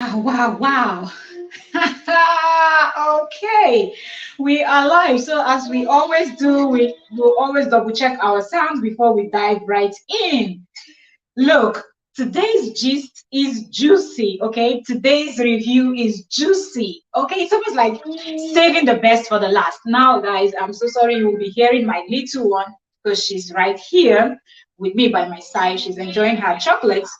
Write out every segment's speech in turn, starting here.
Wow, wow. Okay, we are live. So, as we always do, we will always double check our sounds before we dive right in. Look, today's gist is juicy. Okay, today's review is juicy. Okay, it's almost like saving the best for the last. Now, guys, I'm so sorry you will be hearing my little one because she's right here with me by my side. She's enjoying her chocolates.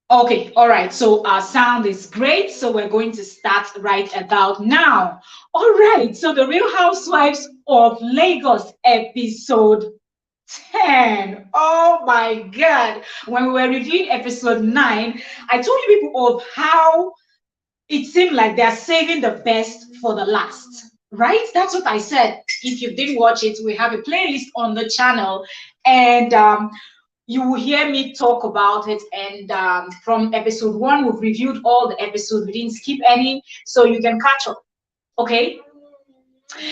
Okay, all right. So our sound is great. So we're going to start right about now. All right. So the Real Housewives of Lagos episode 10. Oh my God. When we were reviewing episode 9, I told you people of how it seemed like they're saving the best for the last. Right? That's what I said. If you didn't watch it, we have a playlist on the channel. And you will hear me talk about it. And from episode 1, we've reviewed all the episodes. We didn't skip any, so you can catch up. Okay.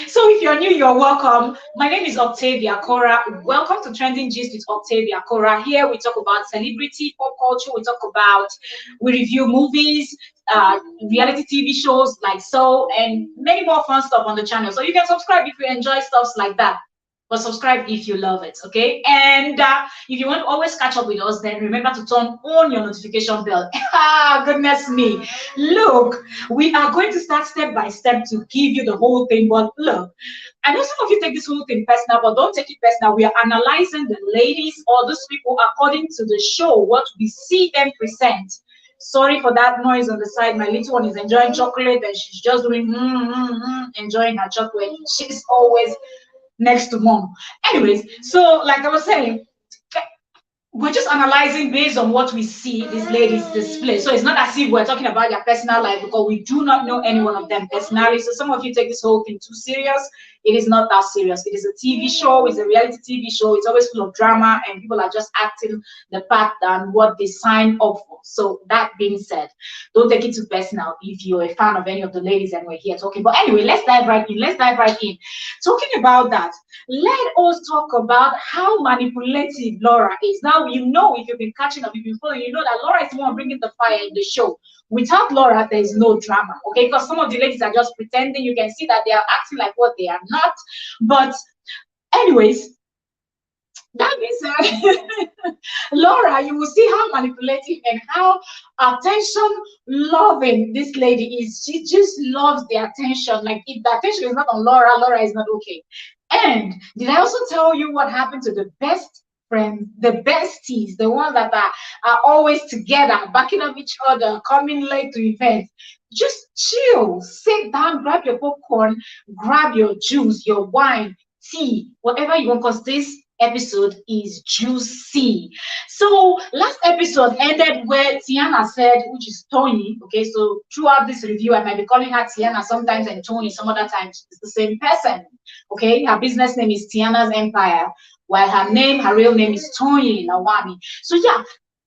So if you're new, you're welcome. My name is Octavia Cora. Welcome to Trending Gist with Octavia Cora. Here we talk about celebrity, pop culture. We review movies, reality TV shows like so, and many more fun stuff on the channel. So you can subscribe if you enjoy stuff like that. But subscribe if you love it, okay? And if you want to always catch up with us, then remember to turn on your notification bell. Ah, goodness me. Look, we are going to start step by step to give you the whole thing. But look, I know some of you take this whole thing personal, but don't take it personal. We are analyzing the ladies or those people according to the show, what we see them present. Sorry for that noise on the side. My little one is enjoying chocolate and she's just doing enjoying her chocolate. She's always next to mom. Anyways, so like I was saying, we're just analyzing based on what we see these ladies display. So it's not as if we're talking about their personal life because we do not know any one of them personally. So some of you take this whole thing too serious. It is not that serious. It is a TV show, it's a reality TV show, it's always full of drama, and people are just acting the part and what they signed up for. So that being said, don't take it too personal if you're a fan of any of the ladies and we're here talking. But anyway, let's dive right in. Let's dive right in. Talking about that, let us talk about how manipulative Laura is. Now, you know, if you've been catching up, if you've been following, you know that Laura is the one bringing the fire in the show. Without Laura, there is no drama, okay? Because some of the ladies are just pretending. You can see that they are acting like what they are not. But, anyways, that means Laura, you will see how manipulative and how attention loving this lady is. She just loves the attention. Like if the attention is not on Laura, Laura is not okay. And did I also tell you what happened to the best friends, the besties, the ones that are always together, backing up each other, coming late to events? Just chill, sit down, grab your popcorn, grab your juice, your wine, tea, whatever you want, because this episode is juicy. So last episode ended where Tiana said, which is Tony. Okay, so throughout this review, I might be calling her Tiana sometimes and Tony some other times. It's the same person. Okay, her business name is Tiana's Empire, while her real name is Tony Nawami. So yeah,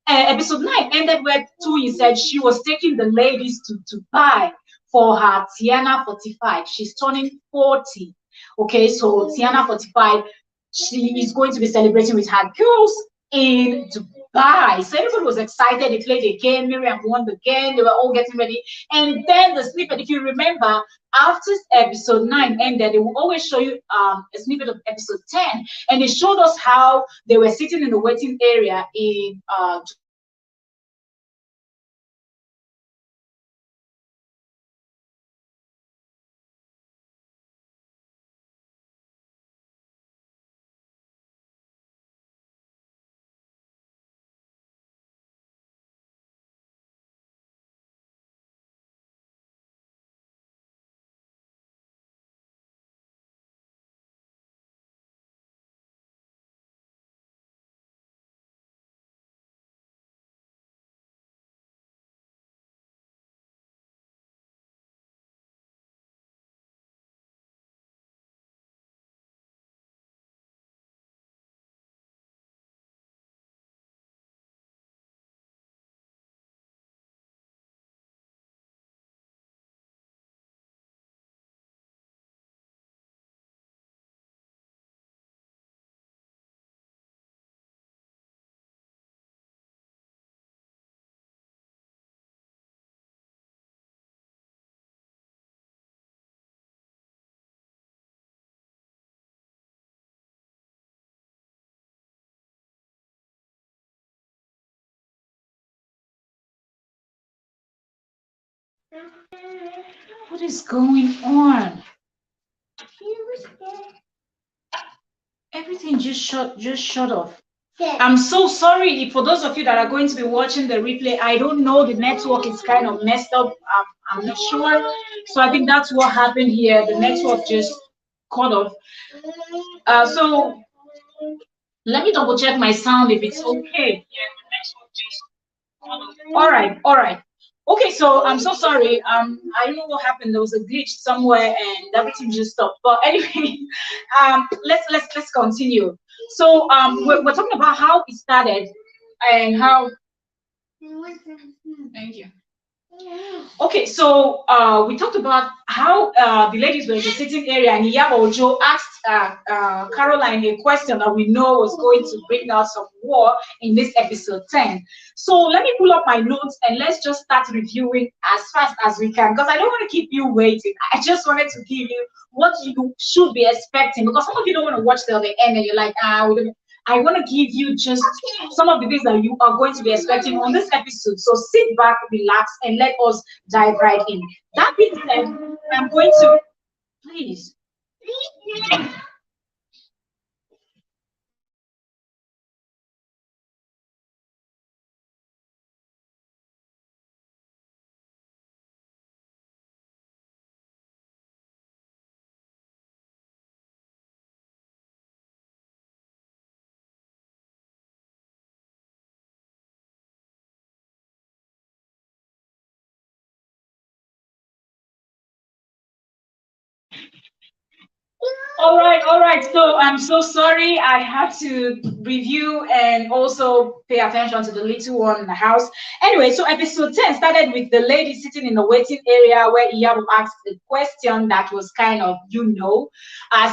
episode 9 ended where Tony said she was taking the ladies to buy for her Tiana 45. She's turning 40. Okay, so Tiana 45, she is going to be celebrating with her girls in Dubai. So everybody was excited. They played a game. Miriam won the game. They were all getting ready. And then the snippet, if you remember, after episode 9 ended, they will always show you a snippet of episode 10. And it showed us how they were sitting in the waiting area in What is going on? Everything just shut off. I'm so sorry for those of you that are going to be watching the replay. I don't know, the network is kind of messed up. I'm not sure. So I think that's what happened here. The network just cut off. So let me double check my sound if it's okay. All right, all right. Okay, so I'm so sorry. I don't know what happened. There was a glitch somewhere, and everything just stopped. But anyway, let's continue. So we're talking about how it started and how. Thank you. Okay, so we talked about how the ladies were in the sitting area, and Ojo asked Caroline a question that we know was going to bring out some war in this episode 10. So let me pull up my notes and let's just start reviewing as fast as we can, because I don't want to keep you waiting. I just wanted to give you what you should be expecting, because some of you don't want to watch till the end and you're like, I want to give you just some of the things that you are going to be expecting on this episode. So sit back, relax, and let us dive right in. That being said, I'm going to please. All right. So I'm so sorry. I had to review and also pay attention to the little one in the house. Anyway, so episode 10 started with the lady sitting in the waiting area where Iyabo asked the question that was kind of,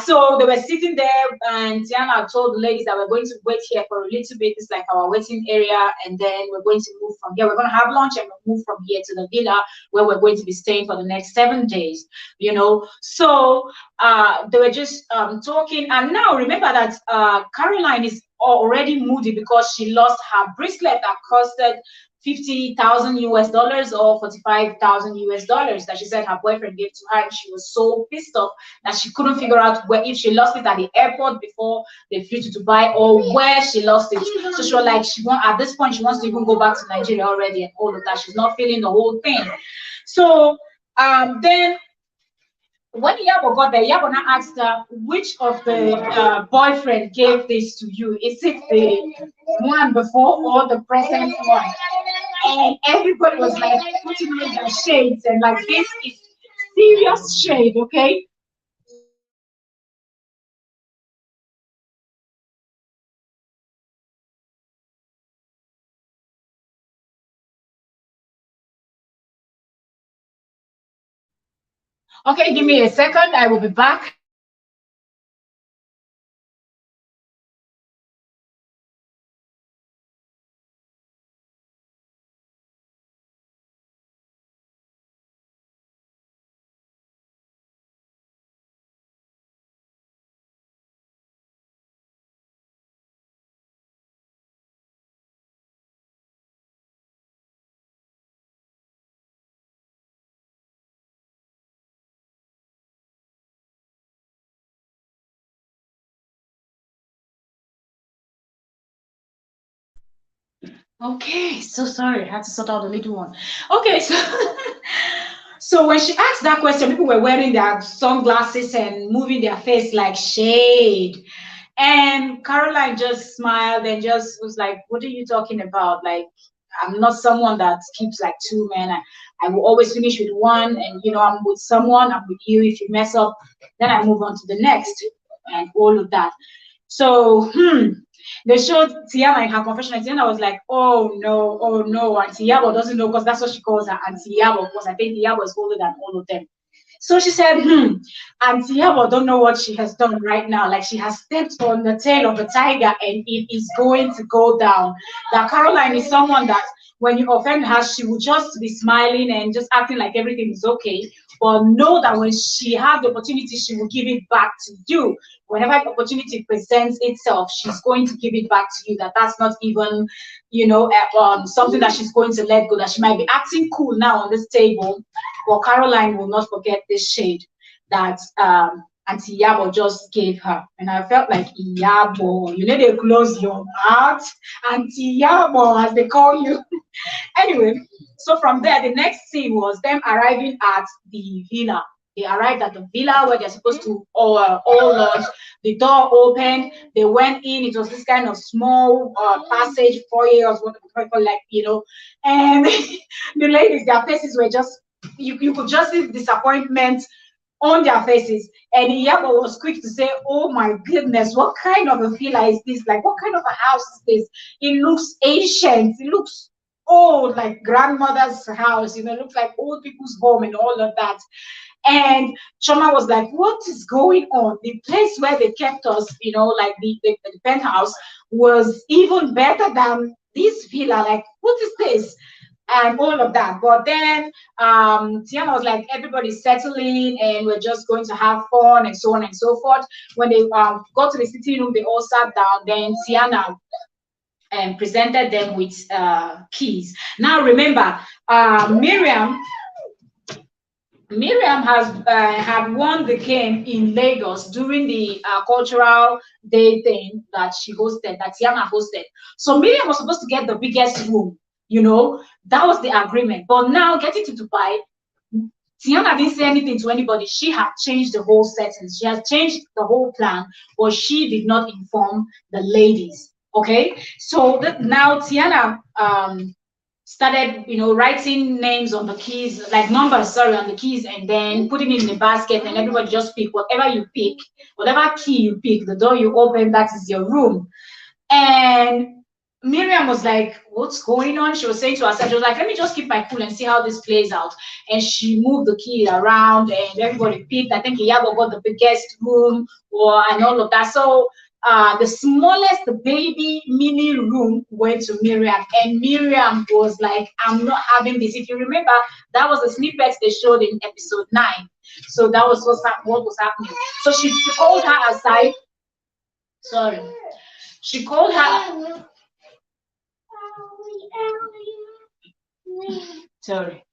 so they were sitting there, and Tiana told the ladies that we're going to wait here for a little bit. It's like our waiting area, and then we're going to move from here. We're going to have lunch and we'll move from here to the villa where we're going to be staying for the next 7 days, So they were just talking, and now remember that Caroline is already moody because she lost her bracelet that costed 50,000 US dollars or 45,000 US dollars that she said her boyfriend gave to her, and she was so pissed off that she couldn't figure out where, if she lost it at the airport before they flew to Dubai, or where she lost it. So she was like, at this point she wants to even go back to Nigeria already and all of that. She's not feeling the whole thing. So then when Yabo got there, Yabo now asked her, which of the boyfriend gave this to you? Is it the one before or the present one? And everybody was like putting on their shades and like, this is serious shade, okay? Okay, give me a second. I will be back. Okay, so sorry, I had to sort out the little one. Okay, so so when she asked that question, people were wearing their sunglasses and moving their face like shade. And Caroline just smiled and just was like, what are you talking about? Like, I'm not someone that keeps like two men. I will always finish with one, and I'm with someone, I'm with you. If you mess up, then I move on to the next and all of that. So they showed Tiana in her confession, and Tiana was like, oh no, Auntie Yabo doesn't know, because that's what she calls her, Auntie Yabo, because I think Yabo is older than all of them. So she said, Auntie Yabo don't know what she has done right now. Like, she has stepped on the tail of the tiger and it is going to go down. That Caroline is someone that when you offend her, she will just be smiling and just acting like everything is okay. But know that when she has the opportunity, she will give it back to you. whenever the opportunity presents itself, she's going to give it back to you. That's not even, something that she's going to let go. That she might be acting cool now on this table, but Caroline will not forget this shade that Auntie Yabo just gave her. And I felt like, Yabo, they close your mouth. Auntie Yabo, as they call you. Anyway, so from there, the next scene was them arriving at the villa. They arrived at the villa where they're supposed to all lodge. The door opened. They went in. It was this kind of small passage, foyer, or what we call, like, and the ladies, their faces were just, you could just see disappointment on their faces. And Iyabo was quick to say, "Oh my goodness, what kind of a villa is this? Like, what kind of a house is this? It looks ancient. It looks old, like grandmother's house. It looks like old people's home and all of that." And Choma was like, "What is going on? The place where they kept us, like the penthouse, was even better than this villa. Like, what is this?" And all of that. But then Tiana was like, everybody's settling and we're just going to have fun and so on and so forth. When they got to the sitting room, they all sat down. Then Tiana presented them with keys. Now remember, Miriam has had won the game in Lagos during the cultural day thing that she hosted, that Tiana hosted. So Miriam was supposed to get the biggest room, that was the agreement. But now getting to Dubai, Tiana didn't say anything to anybody. She had changed the whole settings. She has changed the whole plan, but she did not inform the ladies. Okay, so now Tiana started, writing names on the keys, like numbers, sorry, on the keys, and then putting it in the basket, and everybody just pick whatever you pick, whatever key you pick, the door you open, that is your room. And Miriam was like, "What's going on?" She was saying to herself, she was like, "Let me just keep my cool and see how this plays out." And she moved the key around and everybody picked. I think Iago got the biggest room and all of that. So the smallest, the baby mini room went to Miriam. And Miriam was like, "I'm not having this." If you remember, that was a snippet they showed in episode 9. So that was what was happening. So she called her aside. Sorry. She called her. Sorry.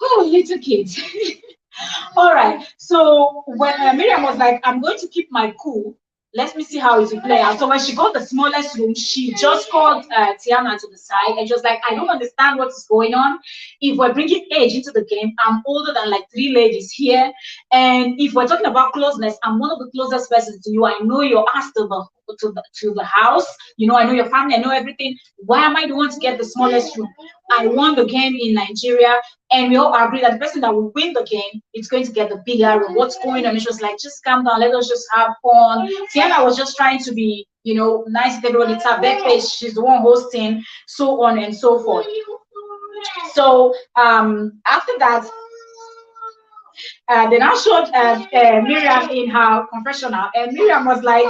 Oh, little kids. All right. So when Miriam was like, "I'm going to keep my cool. Let me see how it will play out." So when she got the smallest room, she just called Tiana to the side and just like, "I don't understand what is going on. If we're bringing age into the game, I'm older than like 3 ladies here. And if we're talking about closeness, I'm one of the closest persons to you. I know your ass to the house. I know your family. I know everything. Why am I the one to get the smallest room? I won the game in Nigeria, and we all agree that the person that will win the game is going to get the bigger room. What's going on?" It's just like, "Just calm down. Let us just have fun." Tiana was just trying to be, nice with everyone. It's her birthday. She's the one hosting, so on and so forth. So after that, they now showed Miriam in her confessional, and Miriam was like,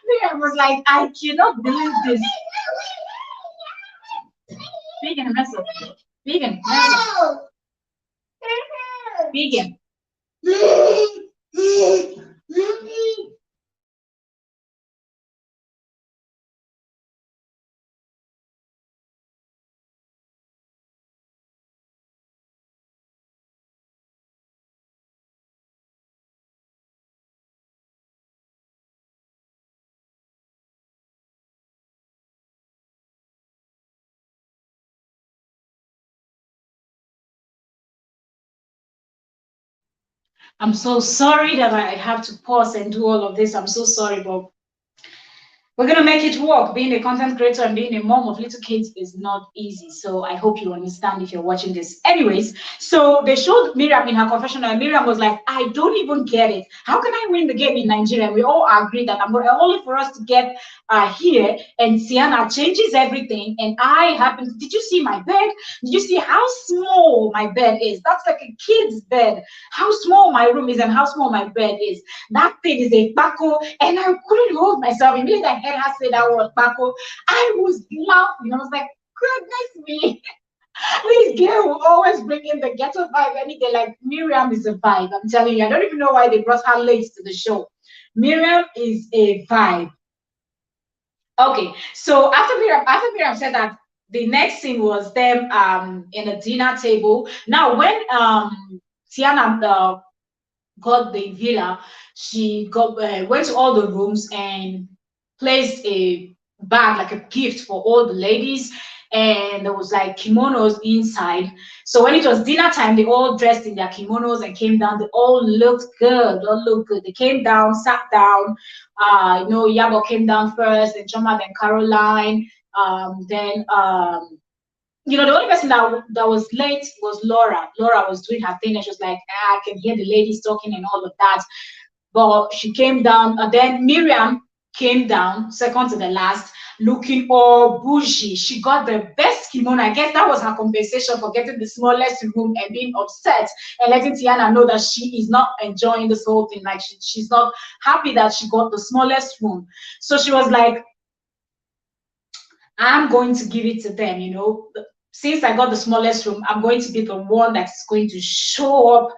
Miriam was like, "I cannot believe this." Vegan, mess up. Vegan, mess up. Vegan. I'm so sorry that I have to pause and do all of this. I'm so sorry, but We're gonna make it work. Being a content creator and being a mom of little kids is not easy. So I hope you understand if you're watching this. Anyways, so they showed Miriam in her confessional, and Miriam was like, I don't even get it. How can I win the game in Nigeria? We all agree that I'm gonna only for us to get here, and Sienna changes everything. And I happen, did you see my bed? Did you see how small my bed is? That's like a kid's bed. How small my room is and how small my bed is. That thing is a Paco, and I couldn't hold myself. Immediately I heard her say that word Paco, I was laughing. I was like, goodness me. This girl will always bring in the ghetto vibe any day. Like Miriam is a vibe. I'm telling you. I don't even know why they brought her late to the show. Miriam is a vibe. Okay, so after Miriam said that, the next scene was them in a dinner table. Now when Tiana got the villa, she got went to all the rooms and placed a bag like a gift for all the ladies, and there was like kimonos inside. So when it was dinner time, they all dressed in their kimonos and came down. They all looked good. All looked good. They came down, sat down. Yabo came down first, then Choma, then Caroline, then the only person that was late was Laura. Laura was doing her thing, and she was like, I can hear the ladies talking and all of that. But she came down, and then Miriam came down, second to the last, looking all bougie. She got the best kimono. I guess that was her compensation for getting the smallest room and being upset and letting Tiana know that she is not enjoying this whole thing. Like she's not happy that she got the smallest room. So she was like, I'm going to give it to them, since I got the smallest room, I'm going to be the one that's going to show up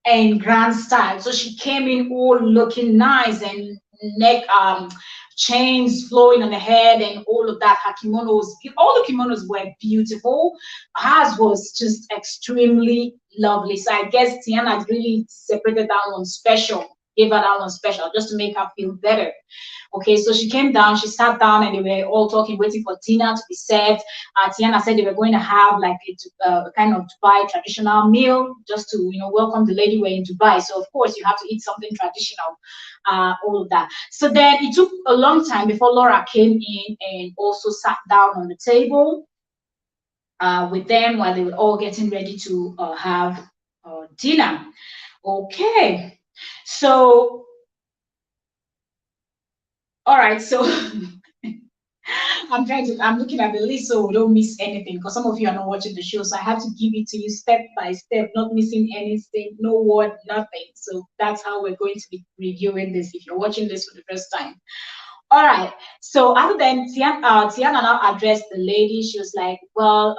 in grand style. So she came in all looking nice, and neck chains flowing on the head and all of that. Her kimonos, all the kimonos were beautiful. Hers was just extremely lovely. So I guess Tiana really separated that one special, gave her that one special just to make her feel better. Okay, so she came down, she sat down, and they were all talking, waiting for Tina to be served. Tiana said they were going to have like a kind of Dubai traditional meal just to, welcome the lady. We're in Dubai, so of course you have to eat something traditional, all of that. So then it took a long time before Laura came in and also sat down on the table with them while they were all getting ready to have dinner. Okay, so all right, so I'm looking at the list so we don't miss anything, because some of you are not watching the show. So I have to give it to you step by step, not missing anything, no word, nothing. So that's how we're going to be reviewing this if you're watching this for the first time. All right. So other than Tiana now addressed the lady, she was like, well,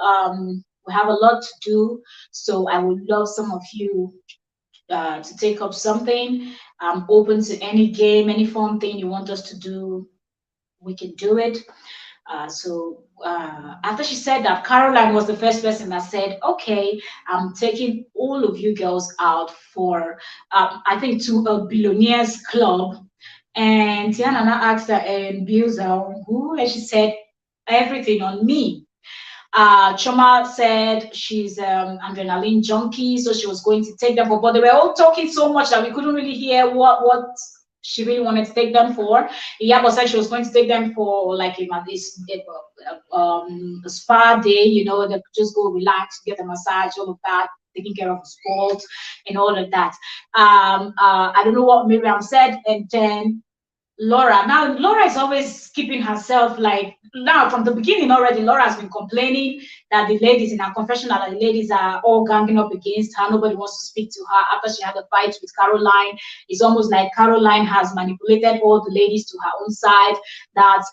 we have a lot to do. So I would love some of you to take up something. I'm open to any game, any fun thing you want us to do, we can do it. So after she said that, Caroline was the first person that said, okay, I'm taking all of you girls out for, I think, to a billionaires club. And Tiana asked her, and Bills who? And she said, everything on me. Choma said she's adrenaline junkie, so she was going to take them for, but they were all talking so much that we couldn't really hear what she really wanted to take them for. Iyabo said she was going to take them for like a spa day, they could just go relax, get a massage, all of that, taking care of the sports and all of that. I don't know what Miriam said, and then Laura. Now, Laura is always keeping herself like, now from the beginning already, Laura has been complaining that the ladies in her confessional, the ladies are all ganging up against her. Nobody wants to speak to her after she had a fight with Caroline. It's almost like Caroline has manipulated all the ladies to her own side, that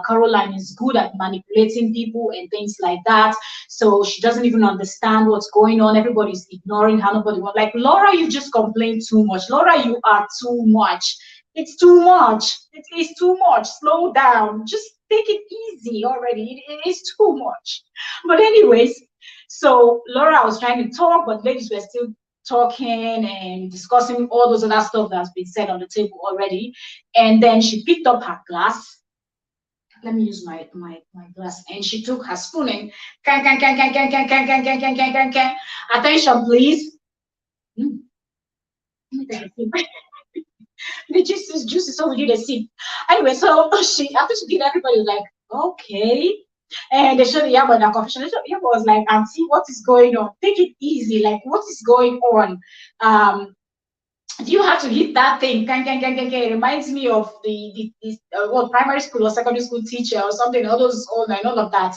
Caroline is good at manipulating people and things like that. So she doesn't even understand what's going on. Everybody's ignoring her. Nobody wants, like, Laura, you just complain too much. Laura, you are too much. It's too much. It is too much. Slow down. Just take it easy already. It is too much. But anyways, so Laura was trying to talk, but ladies were still talking and discussing all those other stuff that's been said on the table already. And then she picked up her glass. Let me use my glass. And she took her spoon and can. Attention, please. Let me take a sip. juicy, so we did a sip. Anyway, so she after she did, everybody was like, okay. And they showed the Yabo in a confession. Yabo was like, Auntie, what is going on? Take it easy. Like, what is going on? Do you have to hit that thing? It reminds me of what primary school or secondary school teacher or something, all of that.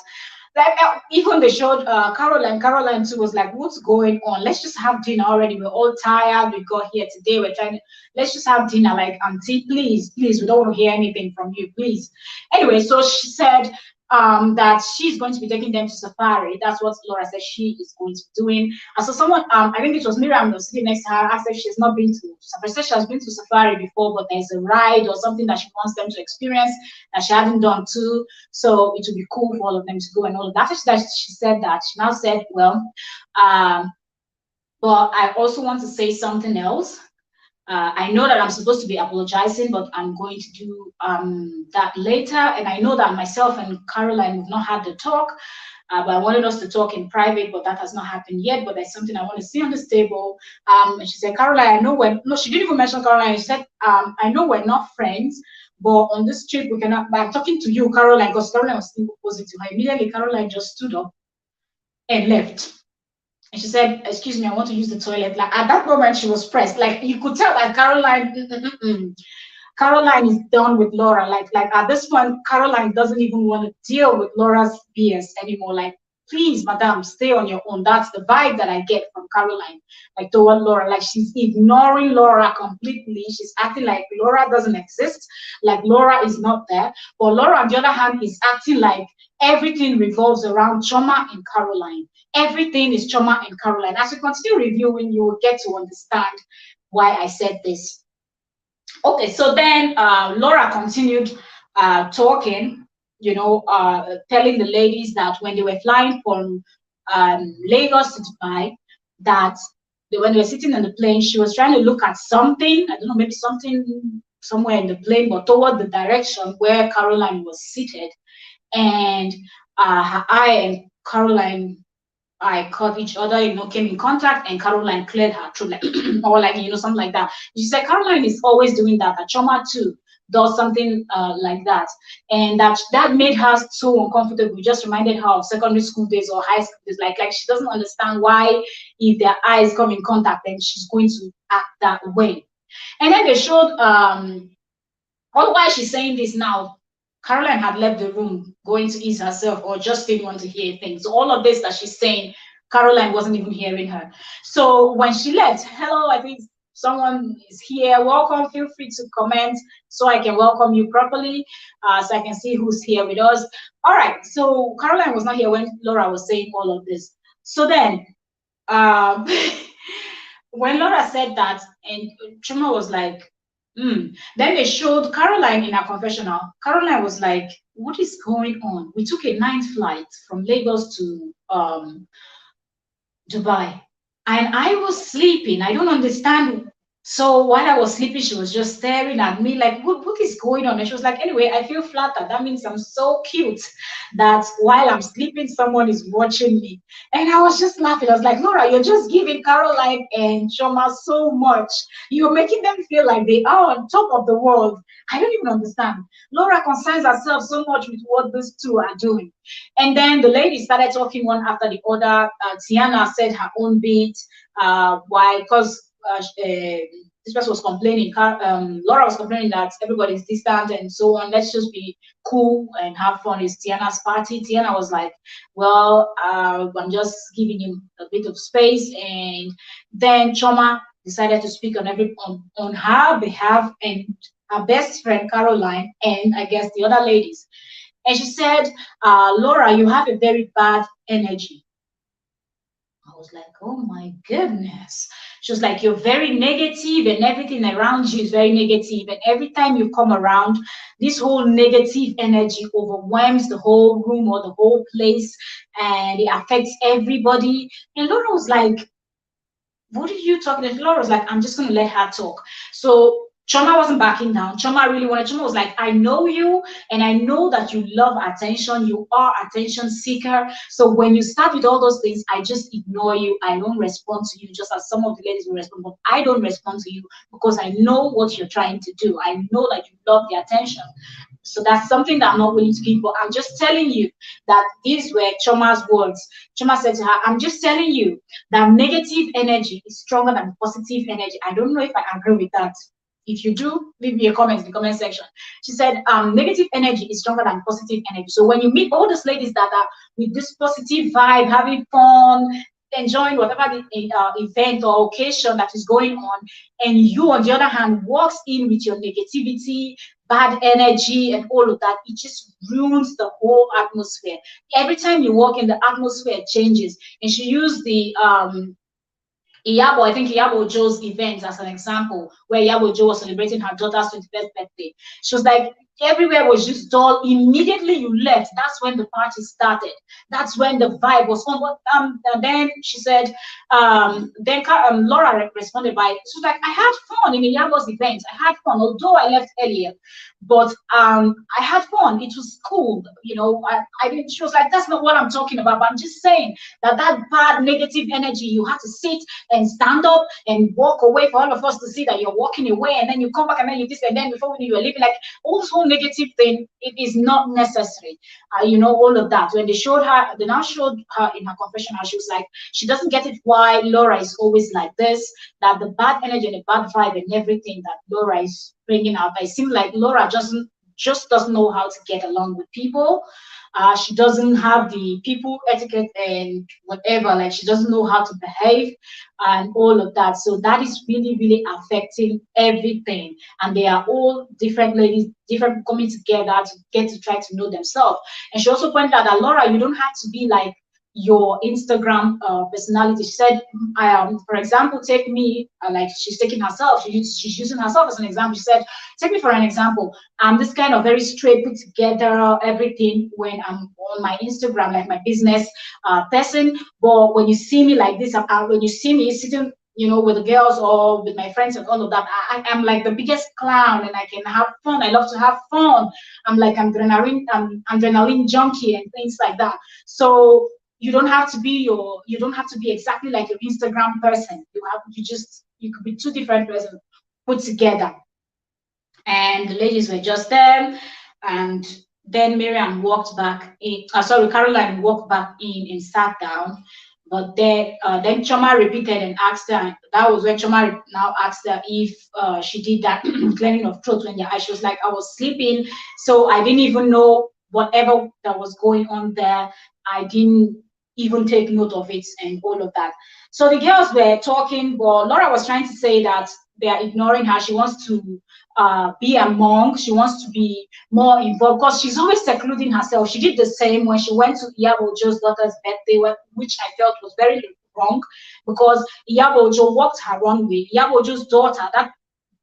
Like even they showed Caroline. Caroline too was like, "What's going on? Let's just have dinner already. We're all tired. We got here today. We're trying. Let's just have dinner. Like, Auntie, please, please, we don't want to hear anything from you, please." Anyway, so she said that she's going to be taking them to safari. That's what Laura said she is going to be doing. And so someone, I think it was Miriam, was sitting next to her, asked if she's not been to safari. She said she has been to safari before, but there's a ride or something that she wants them to experience that she hadn't done too. So it would be cool for all of them to go and all of that. She said that. She now said, well, but I also want to say something else. I know that I'm supposed to be apologizing, but I'm going to do that later. And I know that myself and Caroline have not had the talk, but I wanted us to talk in private, but that has not happened yet. But there's something I want to see on this table. And she said, Caroline, I know no, she didn't even mention Caroline. She said, I know we're not friends, but on this trip, we cannot, but I'm talking to you, Caroline, because Caroline was sitting opposite to her. Immediately, Caroline just stood up and left. And she said, excuse me, I want to use the toilet. Like at that moment, she was pressed. Like you could tell that Caroline is done with Laura. Like at this point, Caroline doesn't even want to deal with Laura's BS anymore. Like, please, madam, stay on your own. That's the vibe that I get from Caroline, like toward Laura. Like she's ignoring Laura completely. She's acting like Laura doesn't exist, like Laura is not there. But Laura, on the other hand, is acting like everything revolves around Choma and Caroline. Everything is Choma and Caroline. As we continue reviewing, you will get to understand why I said this. Okay, so then Laura continued talking, telling the ladies that when they were flying from Lagos to Dubai, that when they were sitting on the plane, she was trying to look at something, I don't know, maybe something somewhere in the plane, but toward the direction where Caroline was seated. And her eye and Caroline I caught each other, came in contact, and Caroline cleared her throat, like, or like, something like that. She said Caroline is always doing that. Choma too does something like that, and that made her so uncomfortable. It just reminded her of secondary school days or high school days. Like she doesn't understand why, if their eyes come in contact, then she's going to act that way. And then they showed, all while she's saying this now, Caroline had left the room going to ease herself or just didn't want to hear things. So all of this that she's saying, Caroline wasn't even hearing her. So when she left, hello, I think someone is here. Welcome. Feel free to comment so I can welcome you properly, so I can see who's here with us. All right. So Caroline was not here when Laura was saying all of this. So then, when Laura said that, and Chuma was like, then they showed Caroline in her confessional. Caroline was like, what is going on? We took a night flight from Lagos to Dubai, and I was sleeping. I don't understand. So while I was sleeping, she was just staring at me like, what is going on? And she was like, anyway, I feel flattered. That means I'm so cute that while I'm sleeping, someone is watching me. And I was just laughing. I was like, Laura, you're just giving Caroline and Choma so much. You're making them feel like they are on top of the world. I don't even understand. Laura concerns herself so much with what these two are doing. And then the ladies started talking one after the other. Tiana said her own bit. Why? Because this person was complaining, Laura was complaining that everybody's distant and so on. Let's just be cool and have fun. It's Tiana's party. Tiana was like, well, I'm just giving you a bit of space. And then Choma decided to speak on her behalf, and her best friend Caroline, and I guess the other ladies. And she said, Laura, you have a very bad energy. I was like, oh my goodness. She was like, you're very negative and everything around you is very negative. And every time you come around, this whole negative energy overwhelms the whole room or the whole place, and it affects everybody. And Laura was like, what are you talking about? Laura was like, I'm just going to let her talk. So Choma wasn't backing down. Choma really wanted. Choma was like, I know you, and I know that you love attention. You are attention seeker. So when you start with all those things, I just ignore you. I don't respond to you, just as some of the ladies will respond. But I don't respond to you because I know what you're trying to do. I know that you love the attention. So that's something that I'm not willing to give. But I'm just telling you that these were Choma's words. Choma said to her, I'm just telling you that negative energy is stronger than positive energy. I don't know if I agree with that. If you do, leave me a comment in the comment section. She said, negative energy is stronger than positive energy. So when you meet all those ladies that are with this positive vibe, having fun, enjoying whatever the event or occasion that is going on, and you, on the other hand, walks in with your negativity, bad energy, and all of that, it just ruins the whole atmosphere. Every time you walk in, the atmosphere changes. And she used the Iyabo, I think Iyabo Joe's event as an example, where Iyabo Joe was celebrating her daughter's 21st birthday. She was like, everywhere was just dull. Immediately you left, that's when the party started. That's when the vibe was on. And then she said, Laura responded by, she was like, I had fun in Iyabo's event. I had fun, although I left earlier. But I had fun. It was cool. You know, I didn't, she was like, that's not what I'm talking about. But I'm just saying that bad negative energy, you have to sit and stand up and walk away for all of us to see that you're walking away, and then you come back and then you this, and then before you are leaving, like all this whole negative thing, it is not necessary. You know, all of that. When they now showed her in her confession, how she was like, she doesn't get it why Laura is always like this, that the bad energy and the bad vibe and everything that Laura is bringing out. It seems like Laura just doesn't know how to get along with people. She doesn't have the people etiquette and whatever, like she doesn't know how to behave and all of that. So that is really, really affecting everything. And they are all different ladies, different coming together to get to try to know themselves. And she also pointed out that, Laura, you don't have to be like your Instagram personality. She said, for example, take me, like she's taking herself, she's using herself as an example. She said, take me for an example. I'm this kind of very straight, put together, everything when I'm on my Instagram, like my business person. But when you see me like this, when you see me sitting, you know, with the girls or with my friends and all of that, I'm like the biggest clown, and I can have fun. I love to have fun. I'm like adrenaline junkie and things like that. So you don't have to be exactly like your Instagram person. You could be two different persons put together. And the ladies were just there, and then Miriam walked back in. Caroline walked back in and sat down. But then Choma repeated and asked her, and that was when Choma now asked her if she did that clearing of throat when your eyes. She was like, I was sleeping, so I didn't even know whatever that was going on there. I didn't even take note of it and all of that. So the girls were talking, but Laura was trying to say that they are ignoring her. She wants to be among, she wants to be more involved because she's always secluding herself. She did the same when she went to Iyabo Joe's daughter's birthday, which I felt was very wrong because Iyabo Joe walked her runway. Iyabo Joe's daughter, that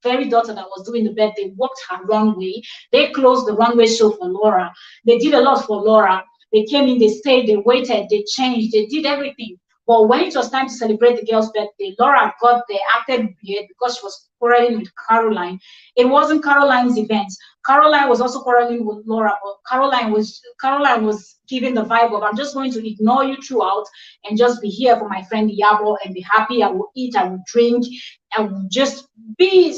very daughter that was doing the birthday, walked her runway. They closed the runway show for Laura. They did a lot for Laura. They came in, they stayed, they waited, they changed, they did everything. But when it was time to celebrate the girl's birthday, Laura got there, acted weird because she was quarreling with Caroline. It wasn't Caroline's event. Caroline was also quarreling with Laura, but Caroline was giving the vibe of, I'm just going to ignore you throughout and just be here for my friend Yabo and be happy. I will eat, I will drink, I will just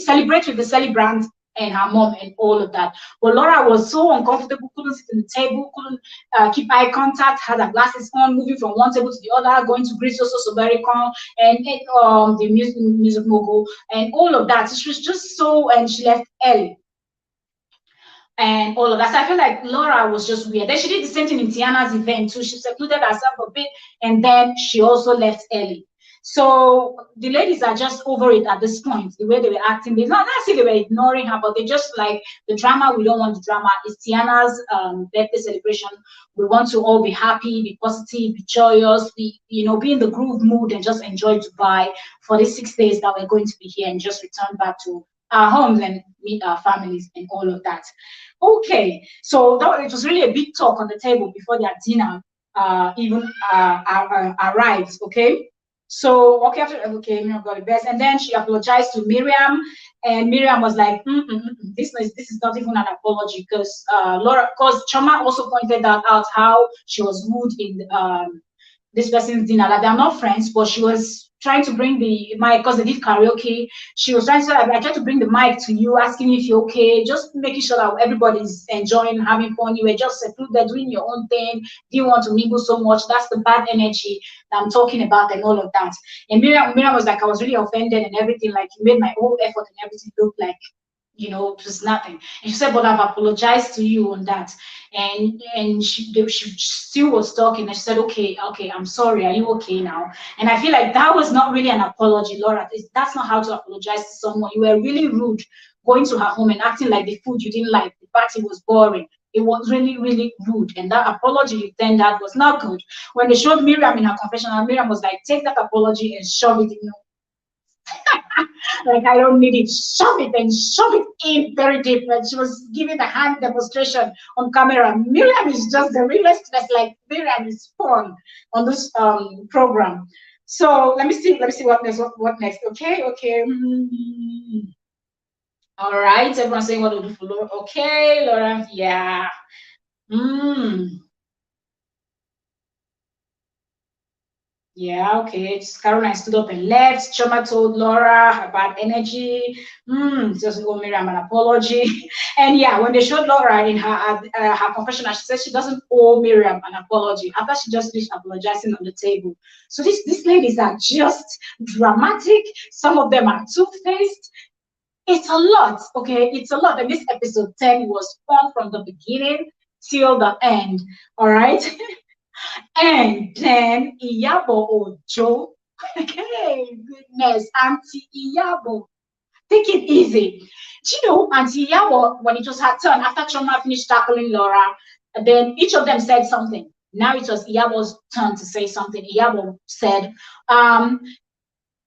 celebrate with the celebrant and her mom and all of that. But Laura was so uncomfortable, couldn't sit in the table, couldn't keep eye contact, had her glasses on, moving from one table to the other, going to greet Soso Sobericon and the music mogul and all of that. So she was just so, and she left early and all of that. So I feel like Laura was just weird. Then she did the same thing in Tiana's event too. She secluded herself a bit and then she also left early. So the ladies are just over it at this point, the way they were acting. They not say they were ignoring her, but they just like the drama. We don't want the drama. It's Tiana's birthday celebration. We want to all be happy, be positive, be joyous, be in the groove mood and just enjoy Dubai for the 6 days that we're going to be here and just return back to our homes and meet our families and all of that. Okay, so it was really a big talk on the table before their dinner even arrived. Okay. So, okay, Miriam got the best. And then she apologized to Miriam And Miriam was like, this is not even an apology because Laura, because Choma also pointed that out how she was rude in this person's dinner. Like they're not friends, but she was trying to bring the mic because they did karaoke. She was trying to say, I tried to bring the mic to you, asking if you're okay, just making sure that everybody's enjoying, having fun. You were just secluded, doing your own thing. Didn't want to mingle so much. That's the bad energy that I'm talking about and all of that. And Miriam was like, I was really offended and everything. Like, you made my whole effort and everything look like, it was nothing. And she said, but I've apologized to you on that. And she still was talking. And she said, okay, I'm sorry. Are you okay now? And I feel like that was not really an apology, Laura. That's not how to apologize to someone. You were really rude going to her home and acting like the food you didn't like, the party was boring. It was really, really rude. And that apology you tendered was not good. When they showed Miriam in her confessional, Miriam was like, take that apology and shove it in. Like, I don't need it. Shove it and shove it in very deep. And she was giving the hand demonstration on camera. Miriam is just the realest. That's like Miriam is fun on this program. So let me see what next. What next? Okay. All right. Everyone's saying what to do for Laura. Okay, Laura. Yeah. Yeah, okay. Caroline stood up and left. Choma told Laura her bad energy. Just owe Miriam an apology. And yeah, when they showed Laura in her confession, she said she doesn't owe Miriam an apology after she just finished apologizing on the table. So these ladies are just dramatic. Some of them are two-faced. It's a lot, okay? It's a lot. And this episode 10 was fun from the beginning till the end. All right. And then Iyabo Ojo. Okay, goodness, Auntie Iyabo. Take it easy. Do you know, Auntie Iyabo, when it was her turn, after Choma finished tackling Laura, then each of them said something. Now it was Iyabo's turn to say something. Iyabo said,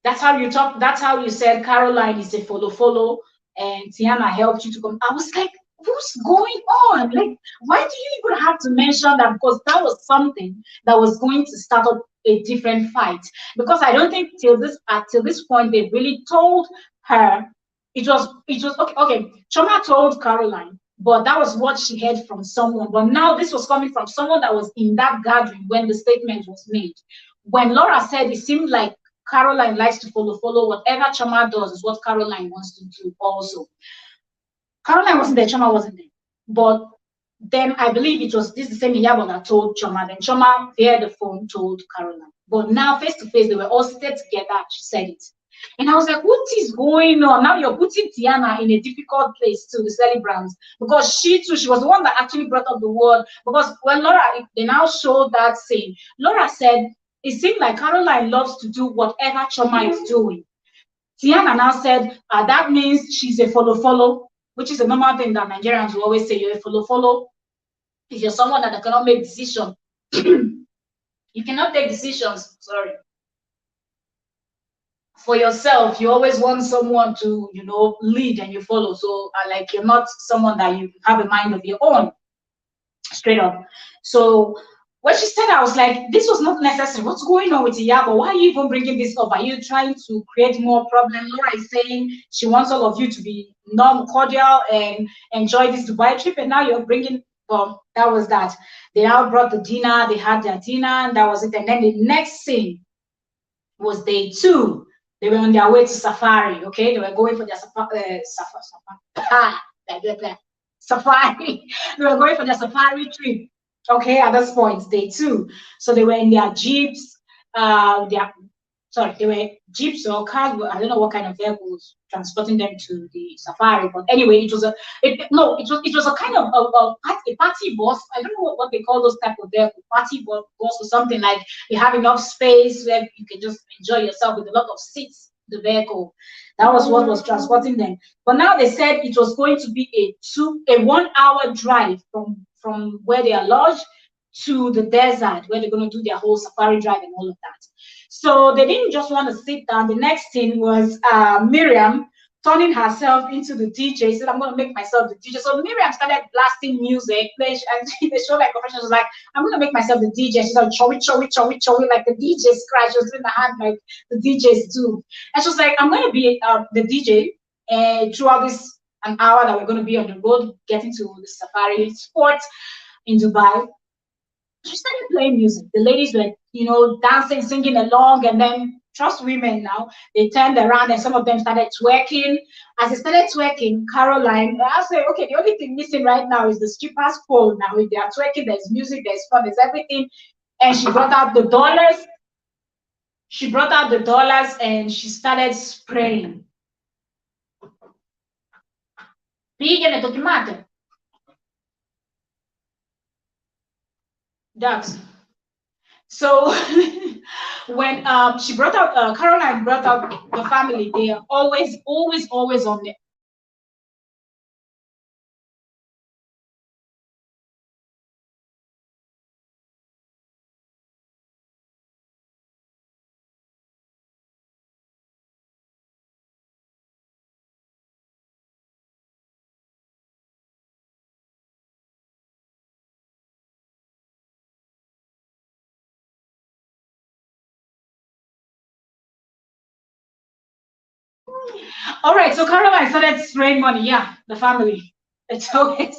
that's how you talk, that's how you said Caroline is a follow, and Tiana helped you to come. I was like, what's going on? Like, why do you even have to mention that? Because that was something that was going to start up a different fight. Because I don't think till this point they really told her. It was okay. Choma told Caroline, but that was what she heard from someone. But now this was coming from someone that was in that gathering when the statement was made. When Laura said, it seemed like Caroline likes to follow. Whatever Choma does is what Caroline wants to do also. Caroline wasn't there, Choma wasn't there. But then I believe it was the same Iyabo that told Choma. Then Choma, via the phone, told Caroline. But now, face to face, they were all seated together. She said it. And I was like, what is going on? Now you're putting Tiana in a difficult place to the celebrants. Because she too, she was the one that actually brought up the word. Because when Laura, they now showed that scene, Laura said, it seemed like Caroline loves to do whatever Choma is doing. Tiana now said, that means she's a follow, which is a normal thing that Nigerians will always say, you're a follow. If you're someone that cannot make decisions, you cannot take decisions, sorry, for yourself. You always want someone to, lead and you follow. So like, you're not someone that you have a mind of your own, straight up. So when she said, I was like, this was not necessary. What's going on with Iyabo? Why are you even bringing this up? Are you trying to create more problem? Laura is saying she wants all of you to be non-cordial and enjoy this Dubai trip, and now you're bringing, well, that was that. They now brought the dinner, they had their dinner, and that was it. And then the next scene was day 2. They were on their way to safari, okay? They were going for their safari. They were going for their safari trip. Okay, at this point, day 2. So they were in their jeeps. They were jeeps or cars. I don't know what kind of vehicles transporting them to the safari. But anyway, it was a kind of a party bus. I don't know what they call those type of vehicles, party bus or something, like you have enough space where you can just enjoy yourself with a lot of seats in the vehicle. That was what was transporting them. But now they said it was going to be a 1-hour drive from where they are lodged to the desert, where they're going to do their whole safari drive and all of that. So they didn't just want to sit down. The next thing was Miriam turning herself into the DJ. She said, I'm going to make myself the DJ. So Miriam started blasting music. And they showed like professionals was like, I'm going to make myself the DJ. She started chowi, like the DJ's cry. She was doing the hand like the DJs do. And she was like, I'm going to be the DJ. And throughout this an hour that we're going to be on the road, getting to the safari sport in Dubai, she started playing music. The ladies were, dancing, singing along, and then trust women now. They turned around and some of them started twerking. As they started twerking, Caroline, I said, okay, the only thing missing right now is the strippers pole. Now, if they are twerking, there's music, there's fun, there's everything. And she brought out the dollars. She brought out the dollars and she started spraying. Πήγαινε το κοιμάται. That's so when she brought out Caroline brought out the family, they are always on the. All right, so Caroline started spraying money. Yeah, the family. It's always.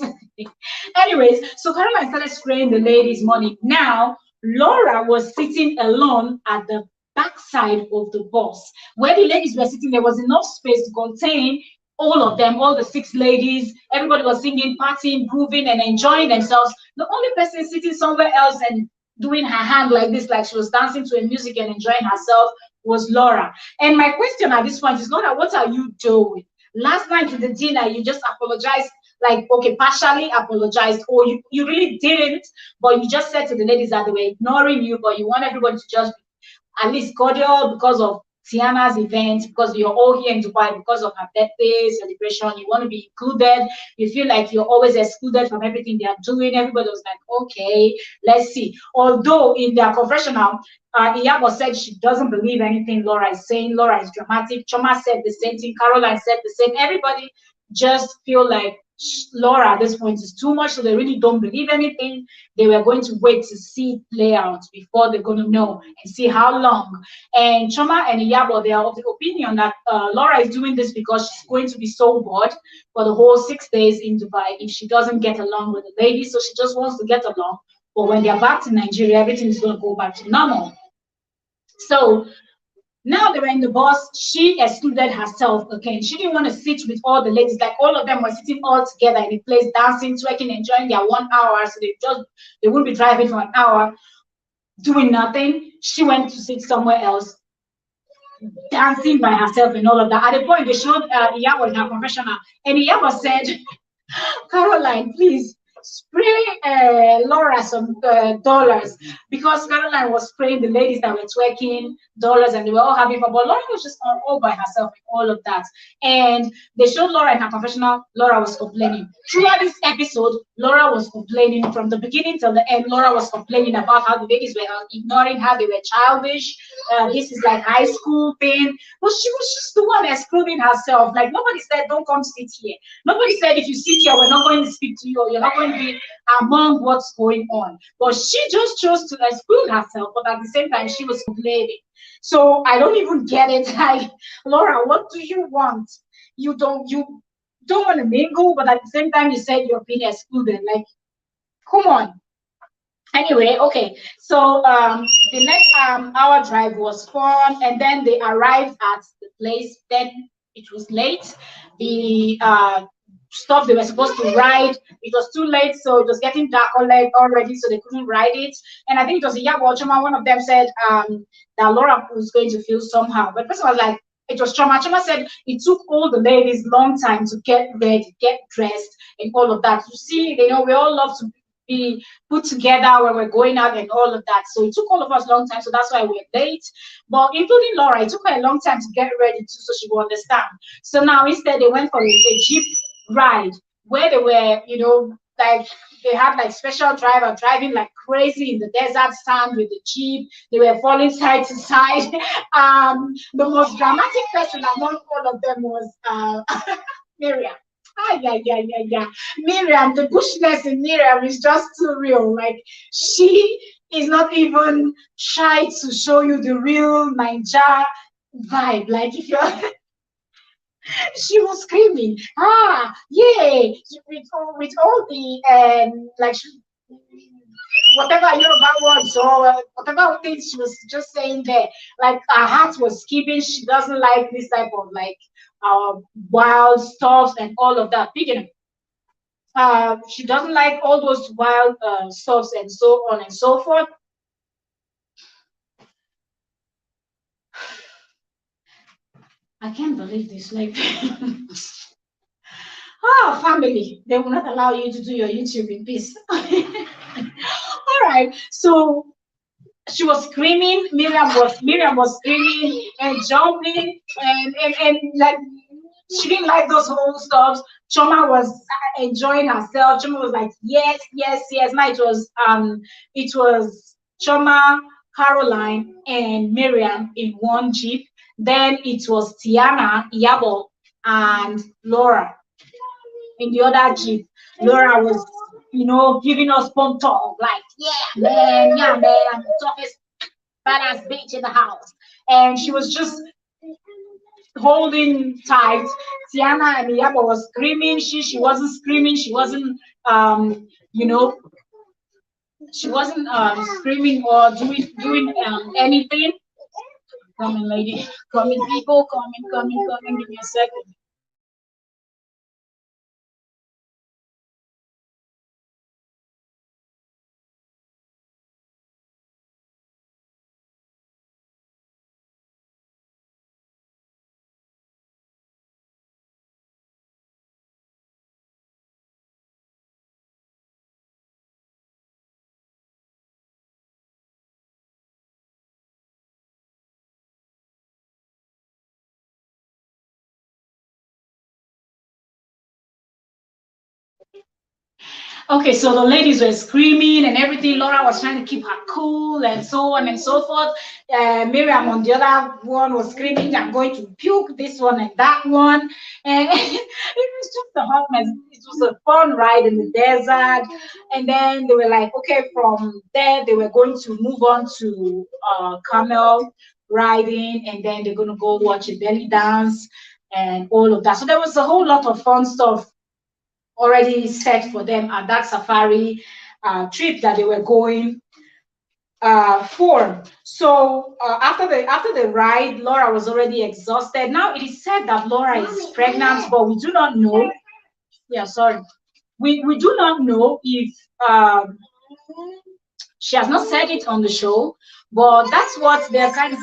Anyways, so Caroline started spraying the ladies' money. Now, Laura was sitting alone at the backside of the bus. Where the ladies were sitting, there was enough space to contain all of them, all the six ladies. Everybody was singing, partying, grooving, and enjoying themselves. The only person sitting somewhere else and doing her hand like this, like she was dancing to a music and enjoying herself, was Laura. And my question at this point is, Laura, what are you doing? Last night at the dinner, you just apologized, like, okay, partially apologized, or you really didn't, but you just said to the ladies that they were ignoring you, but you want everybody to just be at least cordial because of Tiana's event, because you're all here in Dubai because of her birthday celebration. You want to be included. You feel like you're always excluded from everything they are doing. Everybody was like, okay, let's see. Although in their confessional, Iyabo said she doesn't believe anything Laura is saying. Laura is dramatic. Choma said the same thing. Caroline said the same. Everybody just feel like Laura at this point is too much, so they really don't believe anything. They were going to wait to see it play out before they're going to know and see how long. And Choma and Iyabo, they are of the opinion that Laura is doing this because she's going to be so bored for the whole 6 days in Dubai if she doesn't get along with the ladies. So she just wants to get along. But when they're back to Nigeria, everything is going to go back to normal. So now they were in the bus, she excluded herself again. She didn't want to sit with all the ladies, like all of them were sitting all together in a place, dancing, twerking, enjoying their 1 hour. So they wouldn't be driving for an hour, doing nothing. She went to sit somewhere else, dancing by herself and all of that. At the point, they showed Iyabo in her confessional, and Iyabo said, Caroline, please spray Laura some dollars, because Caroline was spraying the ladies that were twerking dollars and they were all having fun. But Laura was just all by herself in all of that. And they showed Laura in her confessional. Laura was complaining. Throughout this episode, Laura was complaining from the beginning till the end. Laura was complaining about how the ladies were ignoring her, they were childish. This is like high school thing. But she was just the one excluding herself. Like nobody said, don't come sit here. Nobody said if you sit here, we're not going to speak to you, or you're not going to be among what's going on. But she just chose to exclude herself, but at the same time, she was complaining. So I don't even get it. Like, Laura, what do you want? You don't want to mingle, but at the same time, you said you're being excluded. Like, come on. Anyway, okay, so the next hour drive was fun, and then they arrived at the place. Then it was late. The stuff they were supposed to ride, it was too late, so it was getting dark already, so they couldn't ride it. And I think it was Iyabo Choma, one of them said that Laura was going to feel somehow, but the person was like, it was Choma. Choma said it took all the ladies long time to get ready, get dressed, and all of that. You see, we all love to be put together when we're going out and all of that. So it took all of us a long time, so that's why we're late. But including Laura, it took her a long time to get ready too, so she will understand. So now instead they went for a Jeep ride where they were, like they had like special driver driving like crazy in the desert sand with the Jeep. They were falling side to side. The most dramatic person among all of them was Miriam. Yeah. Miriam, the bushness in Miriam is just too real. Like, she is not even shy to show you the real Naija vibe. Like, if you're she was screaming, ah, yeah, with all the like whatever Yoruba words or whatever things she was just saying there. Like her heart was skipping. She doesn't like this type of like uh, wild stuff and all of that. Picking she doesn't like all those wild stuffs and so on and so forth. I can't believe this. Like, oh, family, they will not allow you to do your YouTube in peace. All right, so she was screaming. Miriam was screaming and jumping and like she didn't like those whole stuff. Choma was enjoying herself. Choma was like, yes, yes, yes. Now it was Choma, Caroline, and Miriam in one jeep. Then it was Tiana, Yabo, and Laura in the other jeep. Laura was, giving us pump talk, like, yeah, man, I'm the toughest badass bitch in the house. And she was just holding tight. Tiana and Yaba was screaming. She wasn't screaming. She wasn't you know she wasn't screaming or doing anything. Coming, lady. Coming, people. Coming. Give me a second. Okay, so the ladies were screaming and everything. Laura was trying to keep her cool and so on and so forth. Miriam on the other one was screaming, I'm going to puke this one and that one. And it was just a hot mess. It was a fun ride in the desert. And then they were like, okay, from there, they were going to move on to camel riding. And then they're going to go watch a belly dance and all of that. So there was a whole lot of fun stuff already set for them at that safari trip that they were going for. So after the ride, Laura was already exhausted. Now it is said that Laura is pregnant, but we do not know. Yeah, sorry. We do not know if she has not said it on the show, but that's what they're kind of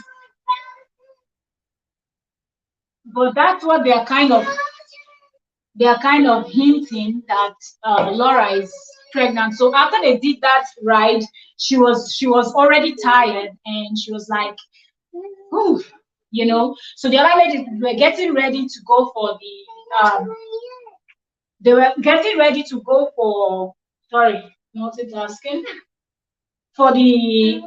hinting that Laura is pregnant. So after they did that ride, she was already tired and she was like, "Ooh," So the other ladies were getting ready to go for they were getting ready to go for sorry, multitasking for the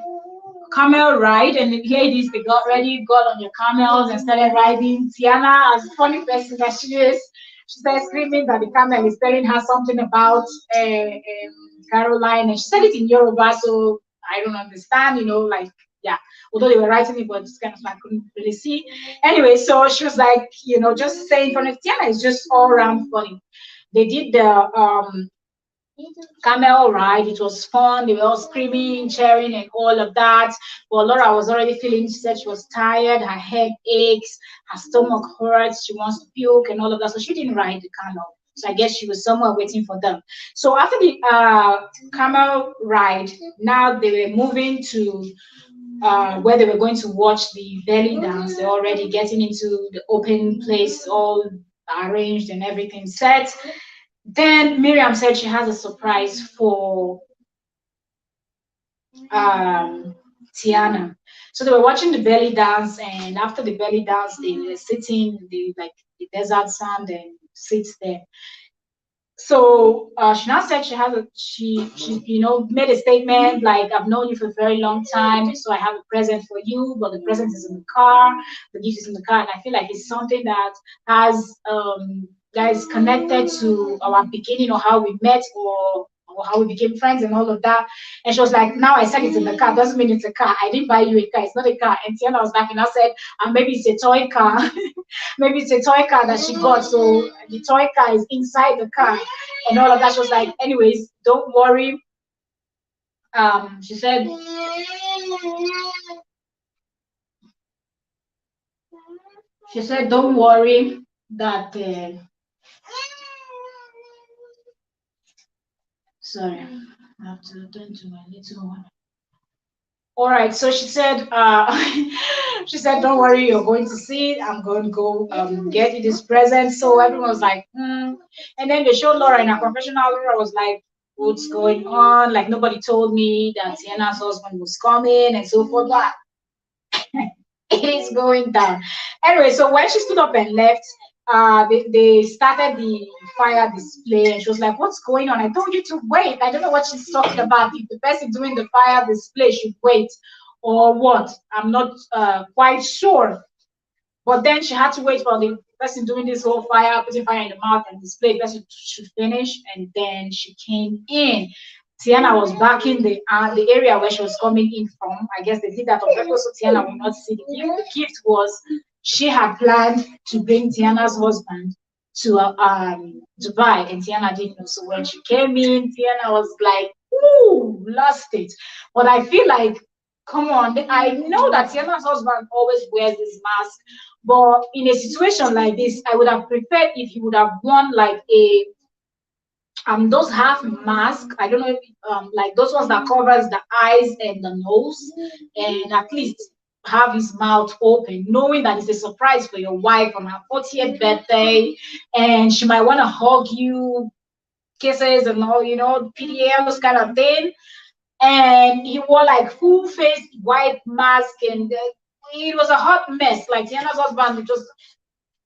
camel ride, and the ladies they got ready, got on their camels and started riding. Tiana, as a funny person that she is, she started screaming that the camel is telling her something about Caroline, and she said it in Yoruba, so I don't understand, like yeah. Although they were writing it, but just kind of I couldn't really see. Anyway, so she was like, just saying, for Tiana is just all around funny. They did the camel ride. It was fun. They were all screaming, cheering, and all of that. But Laura was already feeling, she said she was tired, her head aches, her stomach hurts, she wants to puke, and all of that. So she didn't ride the camel. So I guess she was somewhere waiting for them. So after the camel ride, now they were moving to where they were going to watch the belly dance. They're already getting into the open place, all arranged and everything set. Then Miriam said she has a surprise for Tiana. So they were watching the belly dance, and after the belly dance, they were sitting in the desert sand and sits there. So she now said she made a statement like, I've known you for a very long time, so I have a present for you, but the present is in the car, the gift is in the car, and I feel like it's something that has that is connected to our beginning or how we met or or how we became friends and all of that. And she was like, now I said it's in the car, doesn't mean it's a car. I didn't buy you a car, it's not a car. And Tiana was laughing. I said, maybe it's a toy car. Maybe it's a toy car that she got. So the toy car is inside the car and all of that. She was like, anyways, don't worry. She said, don't worry that, sorry, I have to turn to my little one. All right, so she said, she said, don't worry, you're going to see it. I'm going to go get you this present. So everyone was like, hmm. And then they showed Laura in her confessional. Laura was like, what's going on? Like, nobody told me that Sienna's husband was coming and so forth. But it is going down. Anyway, so when she stood up and left, they started the fire display, and she was like, what's going on? I told you to wait. I don't know what she's talking about. If the person doing the fire display should wait or what, I'm not quite sure. But then she had to wait for the person doing this whole fire, putting fire in the mouth and display, the person should finish, and then she came in. Tiana was back in the area where she was coming in from. I guess they did that on purpose so Tiana would not see the gift. The gift was she had planned to bring Tiana's husband to Dubai, and Tiana didn't know. So when she came in, Tiana was like, "Ooh, lost it." But I feel like, come on, I know that Tiana's husband always wears this mask, but in a situation like this, I would have preferred if he would have worn like a those half mask. I don't know if like those ones that covers the eyes and the nose, and at least have his mouth open, knowing that it's a surprise for your wife on her 40th birthday, and she might want to hug you, kisses and all, PDA, those kind of thing. And he wore like full face white mask, and it was a hot mess. Like Tiana's husband just,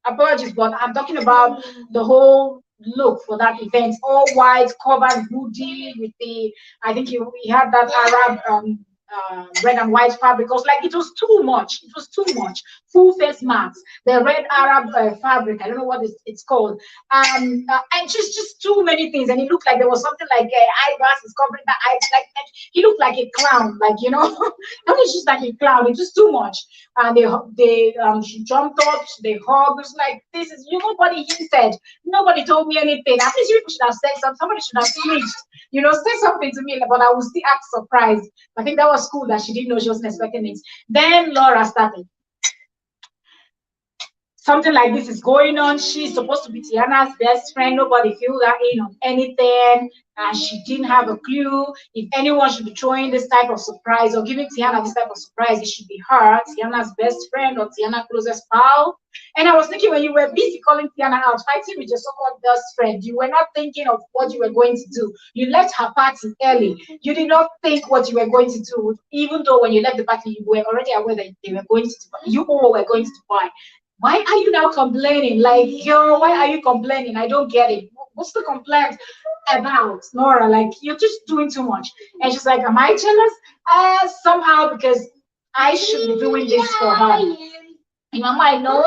apologies, but I'm talking about the whole look for that event. All white, covered hoodie with the, I think he had that Arab red and white fabric. It was like, it was too much. It was too much. Full face mask, the red Arab fabric. I don't know what it's called. And just too many things. And it looked like there was something like eyeglasses covering the eyes. Like he looked like a clown. Like that was just like a clown. It's just too much. And she jumped up. They hugged. It's like, this is nobody hinted. Nobody told me anything. At least you should have said something. Somebody should have snitched. Say something to me. But I would still act surprised. I think that was cool that she didn't know, she wasn't expecting it. Then Laura started. Something like this is going on. She's supposed to be Tiana's best friend. Nobody filled her in on anything, and she didn't have a clue. If anyone should be throwing this type of surprise or giving Tiana this type of surprise, it should be her, Tiana's best friend or Tiana's closest pal. And I was thinking, when you were busy calling Tiana out, fighting with your so-called best friend, you were not thinking of what you were going to do. You left her party early. You did not think what you were going to do, even though when you left the party, you were already aware that they were going to Dubai. You all were going to Dubai. Why are you now complaining? Like, girl, why are you complaining? I don't get it. What's the complaint about, Nora? Like, you're just doing too much. And she's like, am I jealous? Somehow, because I should be doing this for her. In my mind, no.